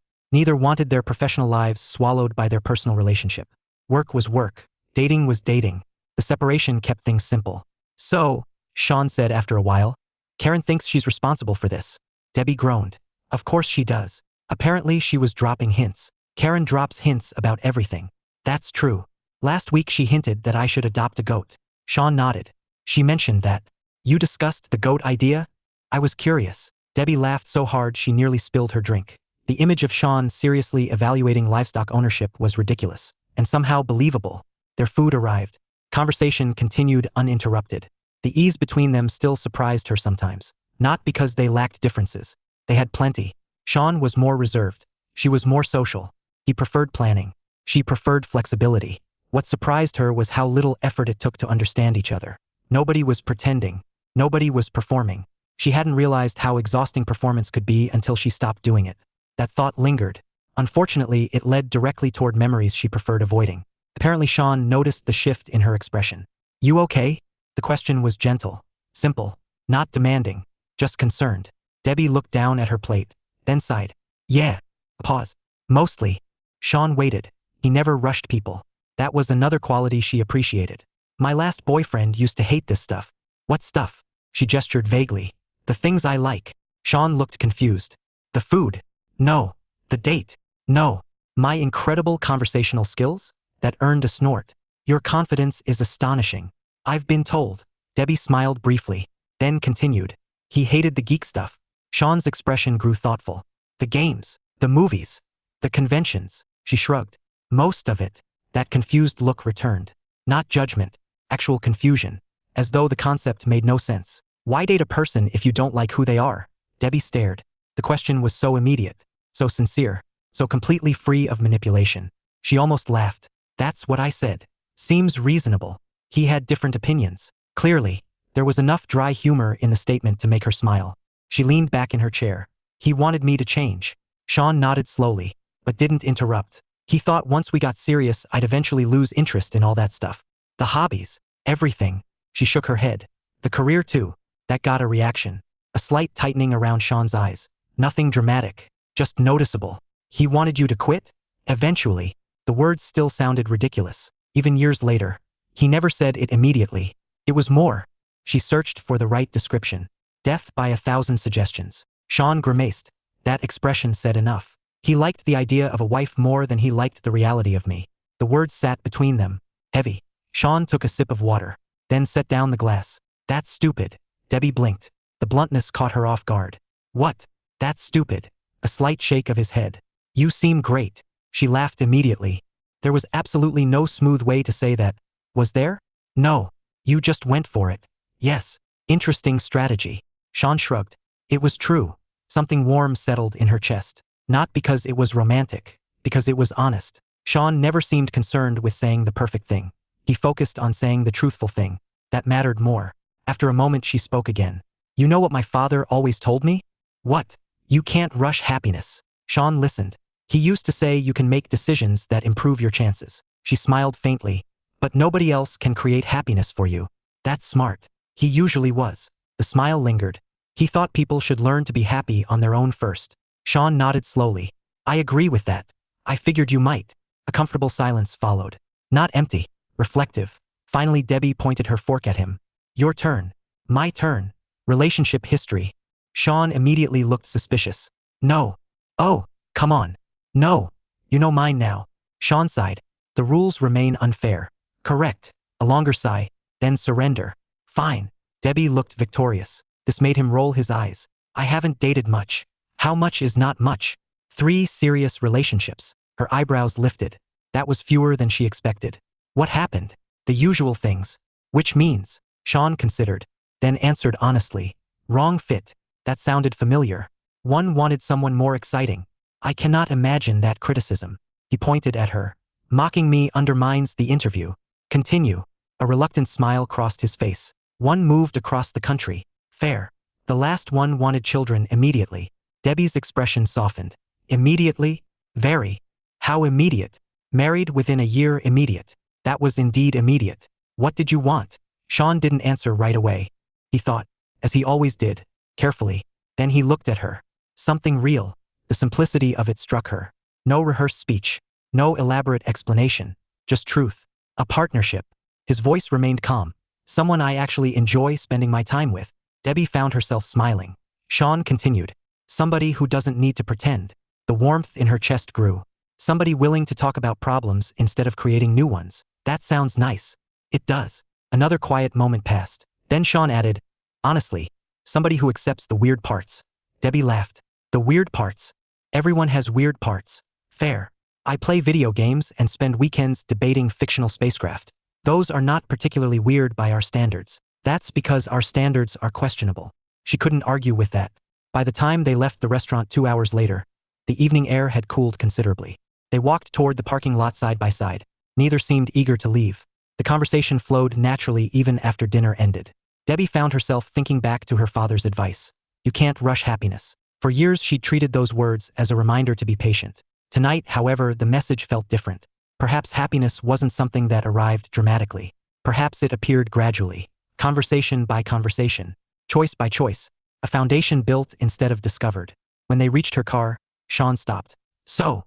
Neither wanted their professional lives swallowed by their personal relationship. Work was work. Dating was dating. The separation kept things simple. So, Sean said after a while, Karen thinks she's responsible for this. Debbie groaned. Of course she does. Apparently she was dropping hints. Karen drops hints about everything. That's true. Last week she hinted that I should adopt a goat. Sean nodded. She mentioned that. You discussed the goat idea? I was curious. Debbie laughed so hard she nearly spilled her drink. The image of Sean seriously evaluating livestock ownership was ridiculous, and somehow believable. Their food arrived. Conversation continued uninterrupted. The ease between them still surprised her sometimes. Not because they lacked differences. They had plenty. Sean was more reserved. She was more social. He preferred planning. She preferred flexibility. What surprised her was how little effort it took to understand each other. Nobody was pretending. Nobody was performing. She hadn't realized how exhausting performance could be until she stopped doing it. That thought lingered. Unfortunately, it led directly toward memories she preferred avoiding. Apparently Sean noticed the shift in her expression. You okay? The question was gentle, simple, not demanding, just concerned. Debbie looked down at her plate, then sighed. Yeah. A pause. Mostly. Sean waited. He never rushed people. That was another quality she appreciated. My last boyfriend used to hate this stuff. What stuff? She gestured vaguely. The things I like. Sean looked confused. The food? No. The date? No. My incredible conversational skills? That earned a snort. Your confidence is astonishing. I've been told. Debbie smiled briefly, then continued. He hated the geek stuff. Sean's expression grew thoughtful. The games, the movies, the conventions. She shrugged. Most of it. That confused look returned. Not judgment, actual confusion, as though the concept made no sense. Why date a person if you don't like who they are? Debbie stared. The question was so immediate, so sincere, so completely free of manipulation. She almost laughed. That's what I said. Seems reasonable. He had different opinions. Clearly, there was enough dry humor in the statement to make her smile. She leaned back in her chair. He wanted me to change. Sean nodded slowly, but didn't interrupt. He thought once we got serious I'd eventually lose interest in all that stuff. The hobbies, everything. She shook her head. The career too. That got a reaction. A slight tightening around Sean's eyes. Nothing dramatic, just noticeable. He wanted you to quit? Eventually. The words still sounded ridiculous, even years later. He never said it immediately. It was more. She searched for the right description. Death by 1,000 suggestions. Sean grimaced. That expression said enough. He liked the idea of a wife more than he liked the reality of me. The words sat between them, heavy. Sean took a sip of water, then set down the glass. That's stupid. Debbie blinked. The bluntness caught her off guard. What? That's stupid. A slight shake of his head. You seem great. She laughed immediately. There was absolutely no smooth way to say that. Was there? No. You just went for it. Yes. Interesting strategy. Sean shrugged. It was true. Something warm settled in her chest. Not because it was romantic, because it was honest. Sean never seemed concerned with saying the perfect thing. He focused on saying the truthful thing. That mattered more. After a moment she spoke again. You know what my father always told me? What? You can't rush happiness. Sean listened. He used to say you can make decisions that improve your chances. She smiled faintly. But nobody else can create happiness for you. That's smart. He usually was. The smile lingered. He thought people should learn to be happy on their own first. Sean nodded slowly. I agree with that. I figured you might. A comfortable silence followed. Not empty. Reflective. Finally Debbie pointed her fork at him. Your turn. My turn. Relationship history. Sean immediately looked suspicious. No. Oh, come on. No. You know mine now. Sean sighed. The rules remain unfair. Correct. A longer sigh. Then surrender. Fine. Debbie looked victorious. This made him roll his eyes. I haven't dated much. How much is not much? 3 serious relationships. Her eyebrows lifted. That was fewer than she expected. What happened? The usual things. Which means? Sean considered, then answered honestly. Wrong fit. That sounded familiar. One wanted someone more exciting. I cannot imagine that criticism. He pointed at her. Mocking me undermines the interview. Continue. A reluctant smile crossed his face. One moved across the country. Fair. The last one wanted children immediately. Debbie's expression softened. Immediately? Very. How immediate? Married within a year immediate. That was indeed immediate. What did you want? Sean didn't answer right away. he thought, as he always did, carefully. Then he looked at her. Something real. The simplicity of it struck her. No rehearsed speech. No elaborate explanation. Just truth. A partnership. His voice remained calm. Someone I actually enjoy spending my time with. Debbie found herself smiling. Sean continued. Somebody who doesn't need to pretend. The warmth in her chest grew. Somebody willing to talk about problems instead of creating new ones. That sounds nice. It does. Another quiet moment passed. Then Sean added, honestly, somebody who accepts the weird parts. Debbie laughed. The weird parts. Everyone has weird parts. Fair. I play video games and spend weekends debating fictional spacecraft. Those are not particularly weird by our standards. That's because our standards are questionable. She couldn't argue with that. By the time they left the restaurant 2 hours later, the evening air had cooled considerably. They walked toward the parking lot side by side. Neither seemed eager to leave. The conversation flowed naturally even after dinner ended. Debbie found herself thinking back to her father's advice. You can't rush happiness. For years she'd treated those words as a reminder to be patient. Tonight, however, the message felt different. Perhaps happiness wasn't something that arrived dramatically. Perhaps it appeared gradually. Conversation by conversation. Choice by choice. A foundation built instead of discovered. When they reached her car, Sean stopped. So,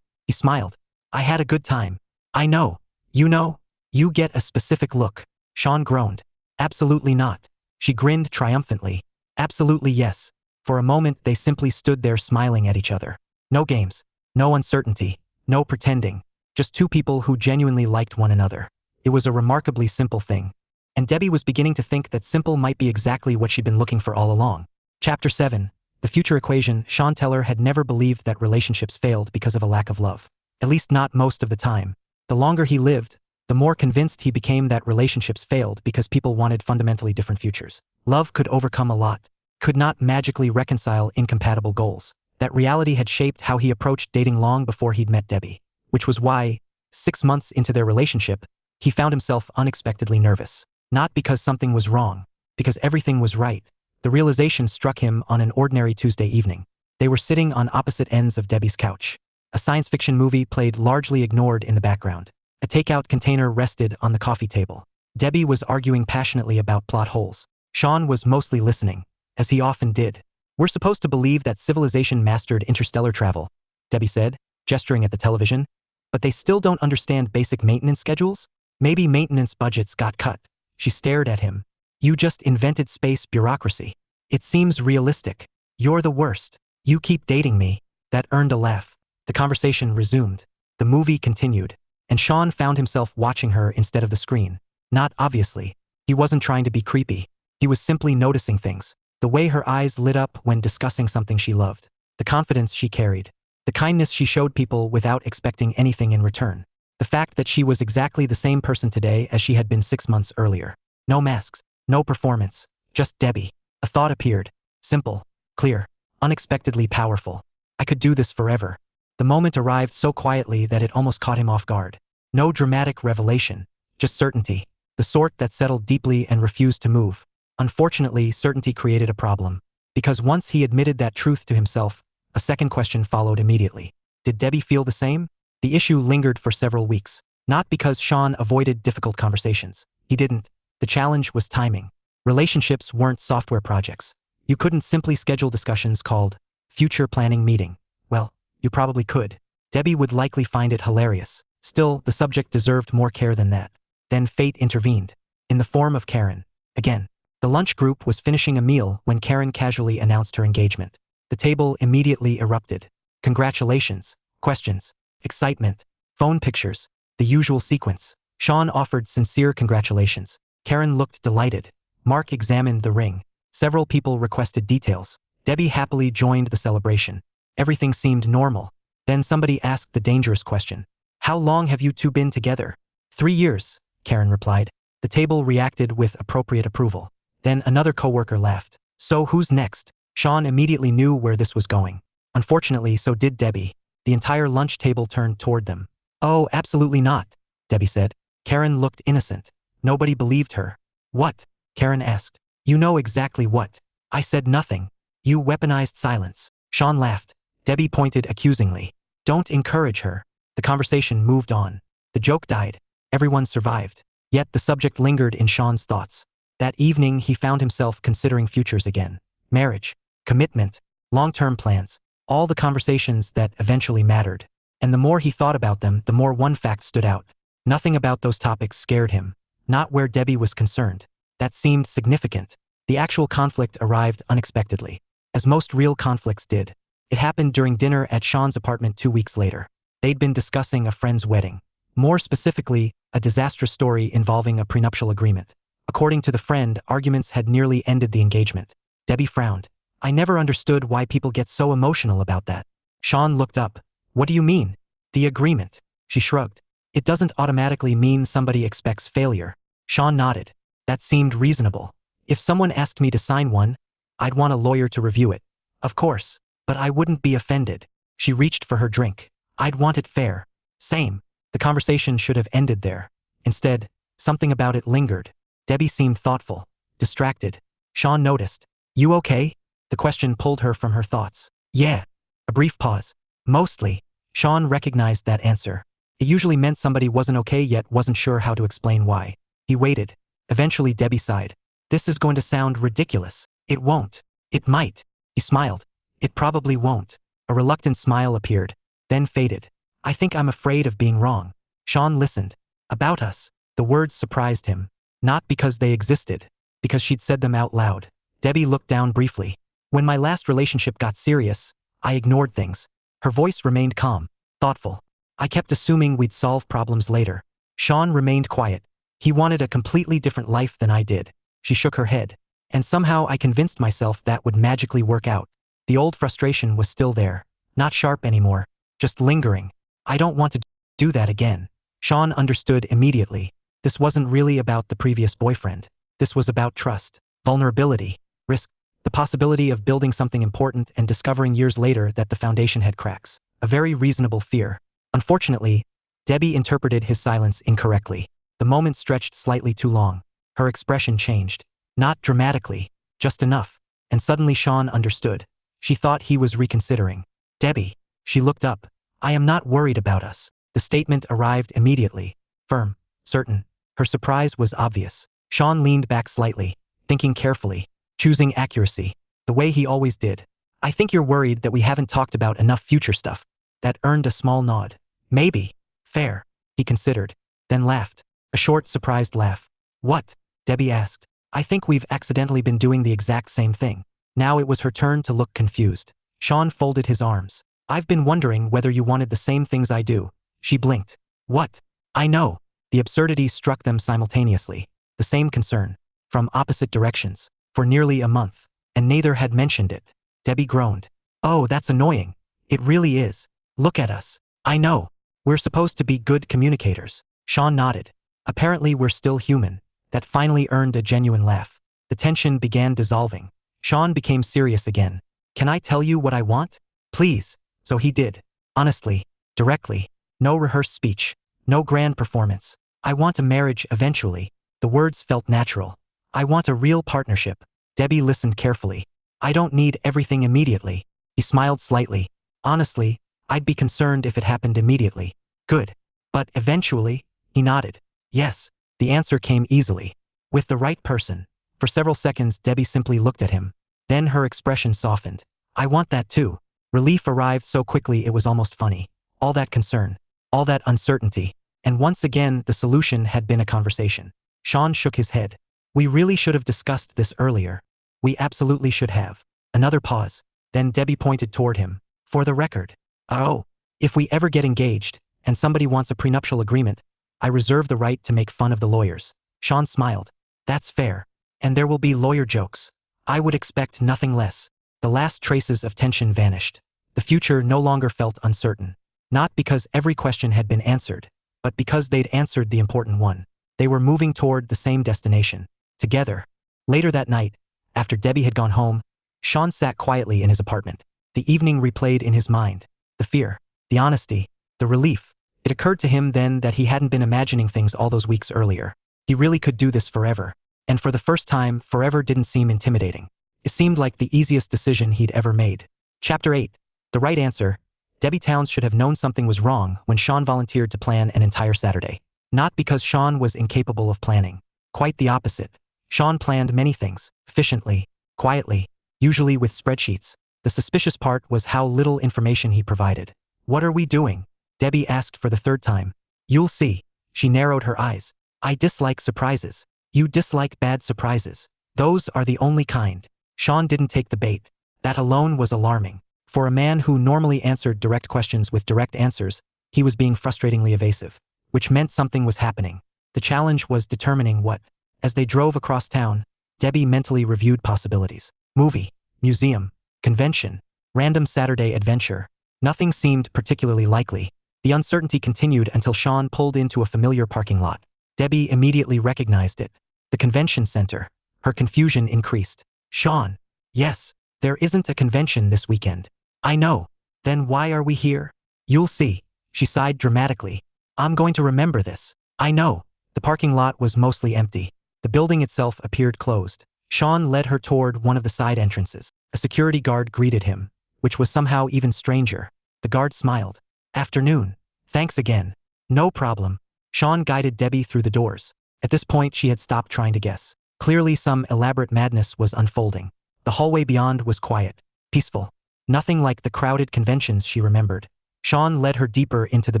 he smiled. I had a good time. I know. You know? You get a specific look. Sean groaned. Absolutely not. She grinned triumphantly. Absolutely yes. For a moment they simply stood there smiling at each other. No games. No uncertainty. No pretending. Just two people who genuinely liked one another. It was a remarkably simple thing. And Debbie was beginning to think that simple might be exactly what she'd been looking for all along. Chapter 7. The Future Equation. Sean Teller had never believed that relationships failed because of a lack of love. At least not most of the time. The longer he lived, the more convinced he became that relationships failed because people wanted fundamentally different futures. Love could overcome a lot, could not magically reconcile incompatible goals. That reality had shaped how he approached dating long before he'd met Debbie, which was why, 6 months into their relationship, he found himself unexpectedly nervous. Not because something was wrong, because everything was right. The realization struck him on an ordinary Tuesday evening. They were sitting on opposite ends of Debbie's couch. A science fiction movie played largely ignored in the background. A takeout container rested on the coffee table. Debbie was arguing passionately about plot holes. Sean was mostly listening, as he often did. We're supposed to believe that civilization mastered interstellar travel, Debbie said, gesturing at the television. But they still don't understand basic maintenance schedules? Maybe maintenance budgets got cut. She stared at him. You just invented space bureaucracy. It seems realistic. You're the worst. You keep dating me. That earned a laugh. The conversation resumed. The movie continued. And Sean found himself watching her instead of the screen. Not obviously. He wasn't trying to be creepy. He was simply noticing things. The way her eyes lit up when discussing something she loved. The confidence she carried. The kindness she showed people without expecting anything in return. The fact that she was exactly the same person today as she had been 6 months earlier. No masks. No performance. Just Debbie. A thought appeared. Simple. Clear. Unexpectedly powerful. I could do this forever. The moment arrived so quietly that it almost caught him off guard. No dramatic revelation. Just certainty. The sort that settled deeply and refused to move. Unfortunately, certainty created a problem. Because once he admitted that truth to himself, a second question followed immediately. Did Debbie feel the same? The issue lingered for several weeks. Not because Sean avoided difficult conversations. He didn't. The challenge was timing. Relationships weren't software projects. You couldn't simply schedule discussions called future planning meeting. Well, you probably could. Debbie would likely find it hilarious. Still, the subject deserved more care than that. Then fate intervened. In the form of Karen. Again. The lunch group was finishing a meal when Karen casually announced her engagement. The table immediately erupted. Congratulations. Questions. Excitement. Phone pictures. The usual sequence. Sean offered sincere congratulations. Karen looked delighted. Mark examined the ring. Several people requested details. Debbie happily joined the celebration. Everything seemed normal. Then somebody asked the dangerous question. How long have you two been together? 3 years, Karen replied. The table reacted with appropriate approval. Then another coworker laughed. So who's next? Sean immediately knew where this was going. Unfortunately, so did Debbie. The entire lunch table turned toward them. Oh, absolutely not, Debbie said. Karen looked innocent. Nobody believed her. What? Karen asked. You know exactly what. I said nothing. You weaponized silence. Sean laughed. Debbie pointed accusingly. Don't encourage her. The conversation moved on. The joke died. Everyone survived. Yet the subject lingered in Sean's thoughts. That evening, he found himself considering futures again. Marriage, commitment, long-term plans, all the conversations that eventually mattered. And the more he thought about them, the more one fact stood out. Nothing about those topics scared him. Not where Debbie was concerned. That seemed significant. The actual conflict arrived unexpectedly, as most real conflicts did. It happened during dinner at Sean's apartment 2 weeks later. They'd been discussing a friend's wedding. More specifically, a disastrous story involving a prenuptial agreement. According to the friend, arguments had nearly ended the engagement. Debbie frowned. I never understood why people get so emotional about that. Sean looked up. What do you mean? The agreement. She shrugged. It doesn't automatically mean somebody expects failure. Sean nodded. That seemed reasonable. If someone asked me to sign one, I'd want a lawyer to review it. Of course. But I wouldn't be offended. She reached for her drink. I'd want it fair. Same. The conversation should have ended there. Instead, something about it lingered. Debbie seemed thoughtful, distracted. Sean noticed. You okay? The question pulled her from her thoughts. Yeah. A brief pause. Mostly. Sean recognized that answer. It usually meant somebody wasn't okay yet wasn't sure how to explain why. He waited. Eventually Debbie sighed. This is going to sound ridiculous. It won't. It might. He smiled. It probably won't. A reluctant smile appeared, then faded. I think I'm afraid of being wrong. Sean listened. About us. The words surprised him. Not because they existed, because she'd said them out loud. Debbie looked down briefly. When my last relationship got serious, I ignored things. Her voice remained calm, thoughtful. I kept assuming we'd solve problems later. Sean remained quiet. He wanted a completely different life than I did. She shook her head. And somehow I convinced myself that would magically work out. The old frustration was still there. Not sharp anymore. Just lingering. I don't want to do that again. Sean understood immediately. This wasn't really about the previous boyfriend. This was about trust, vulnerability, risk, the possibility of building something important and discovering years later that the foundation had cracks. A very reasonable fear. Unfortunately, Debbie interpreted his silence incorrectly. The moment stretched slightly too long. Her expression changed. Not dramatically, just enough. And suddenly Sean understood. She thought he was reconsidering. Debbie. She looked up. I am not worried about us. The statement arrived immediately. Firm. Certain. Her surprise was obvious. Sean leaned back slightly, thinking carefully, choosing accuracy, the way he always did. I think you're worried that we haven't talked about enough future stuff. That earned a small nod. Maybe. Fair. He considered, then laughed. A short, surprised laugh. What? Debbie asked. I think we've accidentally been doing the exact same thing. Now it was her turn to look confused. Sean folded his arms. I've been wondering whether you wanted the same things I do. She blinked. What? I know. The absurdity struck them simultaneously. The same concern. From opposite directions. For nearly a month. And neither had mentioned it. Debbie groaned. Oh, that's annoying. It really is. Look at us. I know. We're supposed to be good communicators. Sean nodded. Apparently we're still human. That finally earned a genuine laugh. The tension began dissolving. Sean became serious again. Can I tell you what I want? Please. So he did. Honestly. Directly. No rehearsed speech. No grand performance. I want a marriage eventually. The words felt natural. I want a real partnership. Debbie listened carefully. I don't need everything immediately. He smiled slightly. Honestly, I'd be concerned if it happened immediately. Good. But eventually? He nodded. Yes. The answer came easily. With the right person. For several seconds Debbie simply looked at him. Then her expression softened. I want that too. Relief arrived so quickly it was almost funny. All that concern. All that uncertainty. And once again the solution had been a conversation. Sean shook his head. We really should have discussed this earlier. We absolutely should have. Another pause. Then Debbie pointed toward him. For the record. Oh. If we ever get engaged, and somebody wants a prenuptial agreement, I reserve the right to make fun of the lawyers. Sean smiled. That's fair. And there will be lawyer jokes. I would expect nothing less. The last traces of tension vanished. The future no longer felt uncertain. Not because every question had been answered, but because they'd answered the important one. They were moving toward the same destination. Together. Later that night, after Debbie had gone home, Sean sat quietly in his apartment. The evening replayed in his mind. The fear, the honesty, the relief. It occurred to him then that he hadn't been imagining things all those weeks earlier. He really could do this forever. And for the first time, forever didn't seem intimidating. It seemed like the easiest decision he'd ever made. Chapter 8. The right answer. Debbie Towns should have known something was wrong when Sean volunteered to plan an entire Saturday. Not because Sean was incapable of planning. Quite the opposite. Sean planned many things, efficiently, quietly, usually with spreadsheets. The suspicious part was how little information he provided. What are we doing? Debbie asked for the third time. You'll see. She narrowed her eyes. I dislike surprises. You dislike bad surprises. Those are the only kind. Sean didn't take the bait. That alone was alarming. For a man who normally answered direct questions with direct answers, he was being frustratingly evasive, which meant something was happening. The challenge was determining what. As they drove across town, Debbie mentally reviewed possibilities. Movie, museum, convention, random Saturday adventure. Nothing seemed particularly likely. The uncertainty continued until Sean pulled into a familiar parking lot. Debbie immediately recognized it. The convention center. Her confusion increased. Sean. Yes, there isn't a convention this weekend. I know. Then why are we here? You'll see. She sighed dramatically. I'm going to remember this. I know. The parking lot was mostly empty. The building itself appeared closed. Sean led her toward one of the side entrances. A security guard greeted him, which was somehow even stranger. The guard smiled. Afternoon. Thanks again. No problem. Sean guided Debbie through the doors. At this point she had stopped trying to guess. Clearly some elaborate madness was unfolding. The hallway beyond was quiet, peaceful. Nothing like the crowded conventions she remembered. Sean led her deeper into the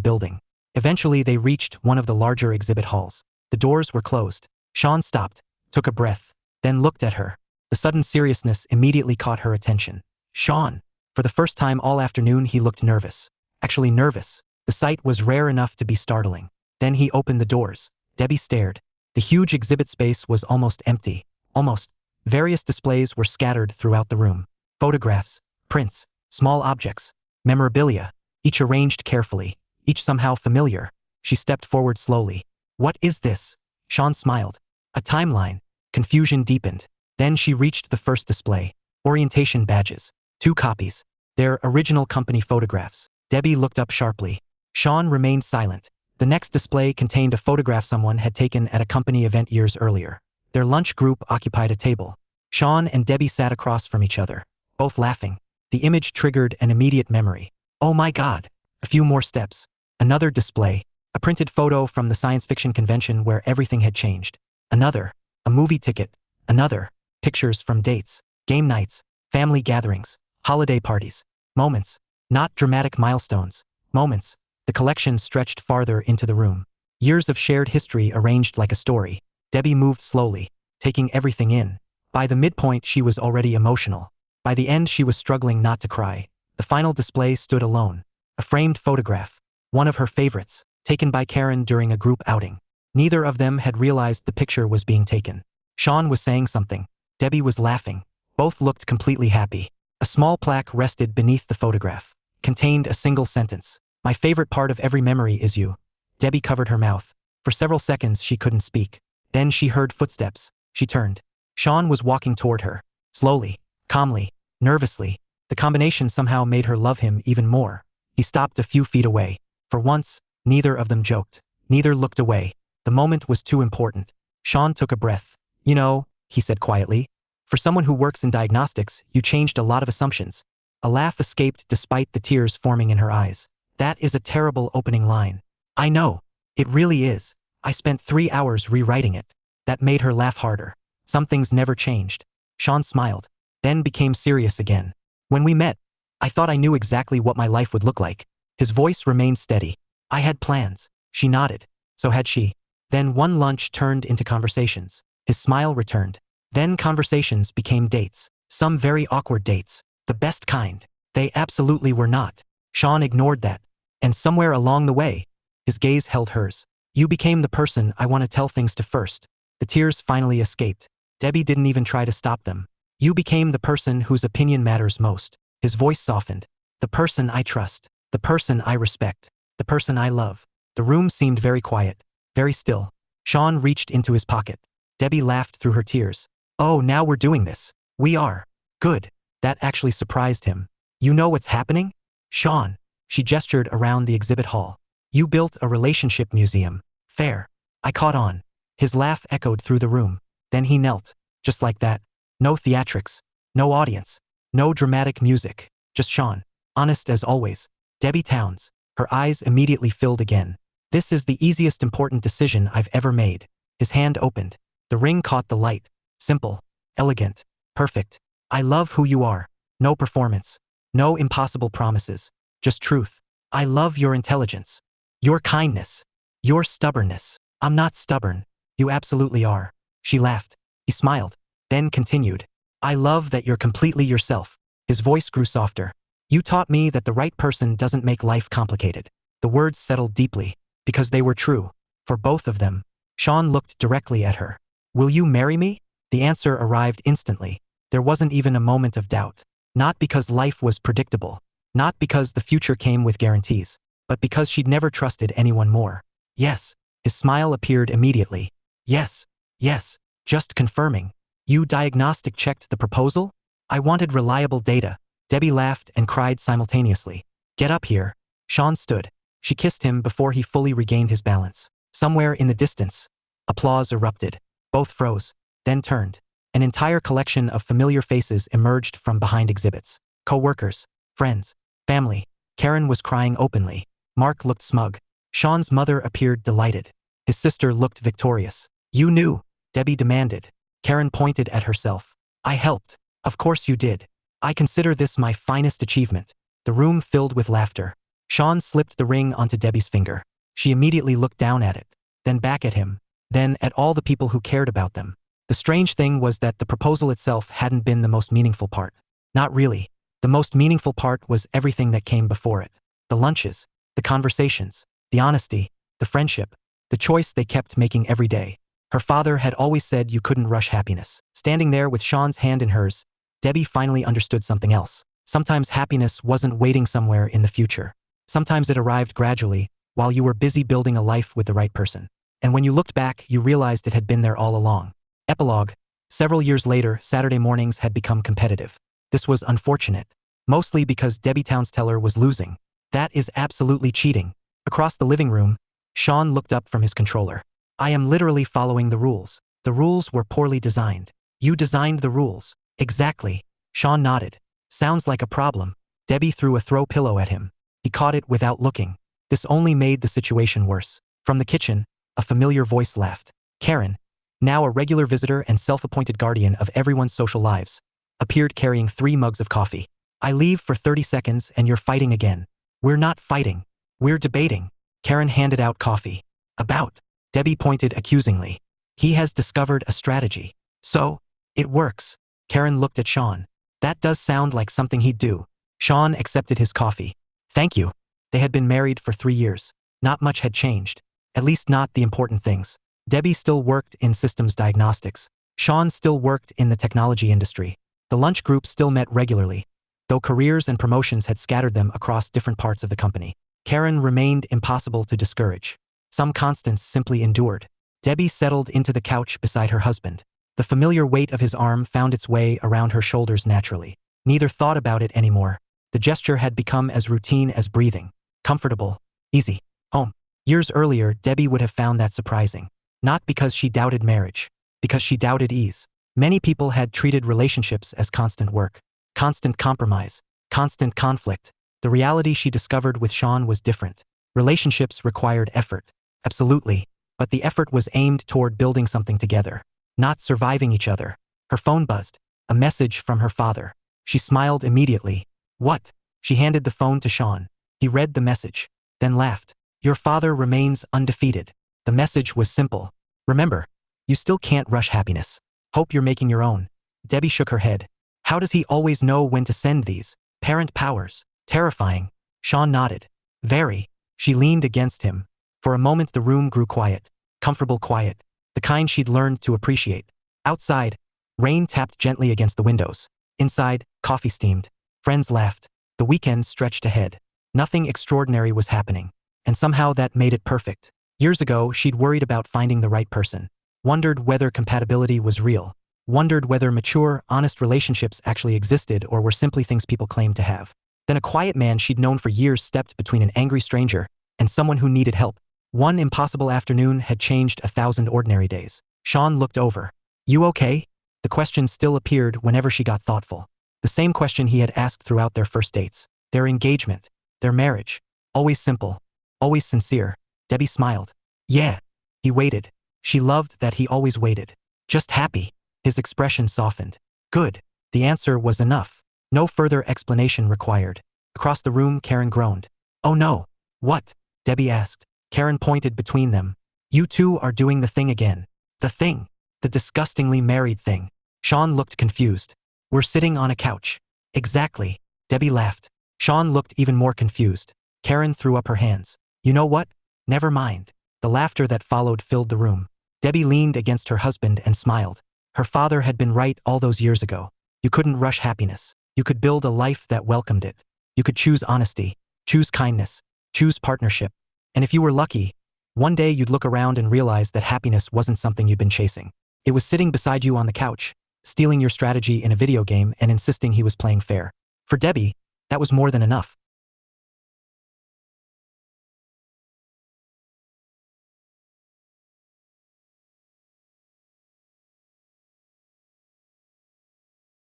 building. Eventually they reached one of the larger exhibit halls. The doors were closed. Sean stopped, took a breath, then looked at her. The sudden seriousness immediately caught her attention. Sean. For the first time all afternoon he looked nervous. Actually nervous. The sight was rare enough to be startling. Then he opened the doors. Debbie stared. The huge exhibit space was almost empty. Almost. Various displays were scattered throughout the room. Photographs, prints, small objects, memorabilia, each arranged carefully, each somehow familiar. She stepped forward slowly. What is this? Sean smiled. A timeline. Confusion deepened. Then she reached the first display. Orientation badges. 2 copies. Their original company photographs. Debbie looked up sharply. Sean remained silent. The next display contained a photograph someone had taken at a company event years earlier. Their lunch group occupied a table. Sean and Debbie sat across from each other, both laughing. The image triggered an immediate memory. Oh my God. A few more steps. Another display. A printed photo from the science fiction convention where everything had changed. Another. A movie ticket. Another. Pictures from dates, game nights, family gatherings, holiday parties. Moments. Not dramatic milestones. Moments. The collection stretched farther into the room. Years of shared history arranged like a story. Debbie moved slowly, taking everything in. By the midpoint she was already emotional. By the end she was struggling not to cry. The final display stood alone. A framed photograph. One of her favorites, taken by Karen during a group outing. Neither of them had realized the picture was being taken. Sean was saying something. Debbie was laughing. Both looked completely happy. A small plaque rested beneath the photograph. Contained a single sentence. My favorite part of every memory is you. Debbie covered her mouth. For several seconds she couldn't speak. Then she heard footsteps. She turned. Sean was walking toward her. Slowly, calmly, nervously. The combination somehow made her love him even more. He stopped a few feet away. For once, neither of them joked. Neither looked away. The moment was too important. Sean took a breath. You know, he said quietly. For someone who works in diagnostics, you changed a lot of assumptions. A laugh escaped despite the tears forming in her eyes. That is a terrible opening line. I know. It really is. I spent 3 hours rewriting it. That made her laugh harder. Some things never changed. Sean smiled, then became serious again. When we met, I thought I knew exactly what my life would look like. His voice remained steady. I had plans. She nodded. So had she. Then one lunch turned into conversations. His smile returned. Then conversations became dates. Some very awkward dates. The best kind. They absolutely were not. Sean ignored that. And somewhere along the way, his gaze held hers. You became the person I want to tell things to first. The tears finally escaped. Debbie didn't even try to stop them. You became the person whose opinion matters most. His voice softened. The person I trust. The person I respect. The person I love. The room seemed very quiet. Very still. Sean reached into his pocket. Debbie laughed through her tears. Oh, now we're doing this. We are. Good. That actually surprised him. You know what's happening? Sean. She gestured around the exhibit hall. You built a relationship museum. Fair. I caught on. His laugh echoed through the room. Then he knelt. Just like that. No theatrics. No audience. No dramatic music. Just Sean. Honest as always. Debbie Towns. Her eyes immediately filled again. This is the easiest important decision I've ever made. His hand opened. The ring caught the light. Simple. Elegant. Perfect. I love who you are. No performance. No impossible promises. Just truth. I love your intelligence. Your kindness. Your stubbornness. I'm not stubborn. You absolutely are. She laughed. He smiled. Then continued. I love that you're completely yourself. His voice grew softer. You taught me that the right person doesn't make life complicated. The words settled deeply, because they were true. For both of them. Sean looked directly at her. Will you marry me? The answer arrived instantly. There wasn't even a moment of doubt. Not because life was predictable. Not because the future came with guarantees. But because she'd never trusted anyone more. Yes. His smile appeared immediately. Yes. Yes. Just confirming. You diagnostic checked the proposal? I wanted reliable data. Debbie laughed and cried simultaneously. Get up here. Sean stood. She kissed him before he fully regained his balance. Somewhere in the distance, applause erupted. Both froze, then turned. An entire collection of familiar faces emerged from behind exhibits. Co-workers, friends, family. Karen was crying openly. Mark looked smug. Sean's mother appeared delighted. His sister looked victorious. You knew, Debbie demanded. Karen pointed at herself. I helped. Of course you did. I consider this my finest achievement. The room filled with laughter. Sean slipped the ring onto Debbie's finger. She immediately looked down at it, then back at him, then at all the people who cared about them. The strange thing was that the proposal itself hadn't been the most meaningful part. Not really. The most meaningful part was everything that came before it. The lunches, the conversations, the honesty, the friendship, the choice they kept making every day. Her father had always said you couldn't rush happiness. Standing there with Sean's hand in hers, Debbie finally understood something else. Sometimes happiness wasn't waiting somewhere in the future. Sometimes it arrived gradually, while you were busy building a life with the right person. And when you looked back, you realized it had been there all along. Epilogue. Several years later, Saturday mornings had become competitive. This was unfortunate. Mostly because Debbie Townsteller was losing. That is absolutely cheating. Across the living room, Sean looked up from his controller. I am literally following the rules. The rules were poorly designed. You designed the rules. Exactly. Sean nodded. Sounds like a problem. Debbie threw a throw pillow at him. He caught it without looking. This only made the situation worse. From the kitchen, a familiar voice laughed. Karen, now a regular visitor and self-appointed guardian of everyone's social lives, appeared carrying 3 mugs of coffee. I leave for 30 seconds and you're fighting again. We're not fighting. We're debating. Karen handed out coffee. About. Debbie pointed accusingly. He has discovered a strategy. So, it works. Karen looked at Sean. That does sound like something he'd do. Sean accepted his coffee. Thank you. They had been married for 3 years. Not much had changed. At least not the important things. Debbie still worked in systems diagnostics. Sean still worked in the technology industry. The lunch group still met regularly, though careers and promotions had scattered them across different parts of the company. Karen remained impossible to discourage. Some constants simply endured. Debbie settled into the couch beside her husband. The familiar weight of his arm found its way around her shoulders naturally. Neither thought about it anymore. The gesture had become as routine as breathing. Comfortable. Easy. Home. Years earlier, Debbie would have found that surprising. Not because she doubted marriage. Because she doubted ease. Many people had treated relationships as constant work. Constant compromise. Constant conflict. The reality she discovered with Sean was different. Relationships required effort. Absolutely. But the effort was aimed toward building something together. Not surviving each other. Her phone buzzed. A message from her father. She smiled immediately. What? She handed the phone to Sean. He read the message. Then laughed. Your father remains undefeated. The message was simple. Remember, you still can't rush happiness. Hope you're making your own. Debbie shook her head. How does he always know when to send these? Parent powers. Terrifying. Sean nodded. Very. She leaned against him. For a moment the room grew quiet. Comfortable quiet. The kind she'd learned to appreciate. Outside, rain tapped gently against the windows. Inside, coffee steamed. Friends laughed. The weekend stretched ahead. Nothing extraordinary was happening. And somehow that made it perfect. Years ago, she'd worried about finding the right person. Wondered whether compatibility was real. Wondered whether mature, honest relationships actually existed or were simply things people claimed to have. Then a quiet man she'd known for years stepped between an angry stranger and someone who needed help. One impossible afternoon had changed 1,000 ordinary days. Sean looked over. You okay? The question still appeared whenever she got thoughtful. The same question he had asked throughout their first dates. Their engagement. Their marriage. Always simple. Always sincere. Debbie smiled. Yeah. He waited. She loved that he always waited. Just happy. His expression softened. Good. The answer was enough. No further explanation required. Across the room, Karen groaned. Oh no. What? Debbie asked. Karen pointed between them. You two are doing the thing again. The thing. The disgustingly married thing. Sean looked confused. We're sitting on a couch. Exactly. Debbie laughed. Sean looked even more confused. Karen threw up her hands. You know what? Never mind. The laughter that followed filled the room. Debbie leaned against her husband and smiled. Her father had been right all those years ago. You couldn't rush happiness. You could build a life that welcomed it. You could choose honesty, choose kindness, choose partnership. And if you were lucky, one day you'd look around and realize that happiness wasn't something you'd been chasing. It was sitting beside you on the couch, stealing your strategy in a video game and insisting he was playing fair. For Debbie, that was more than enough.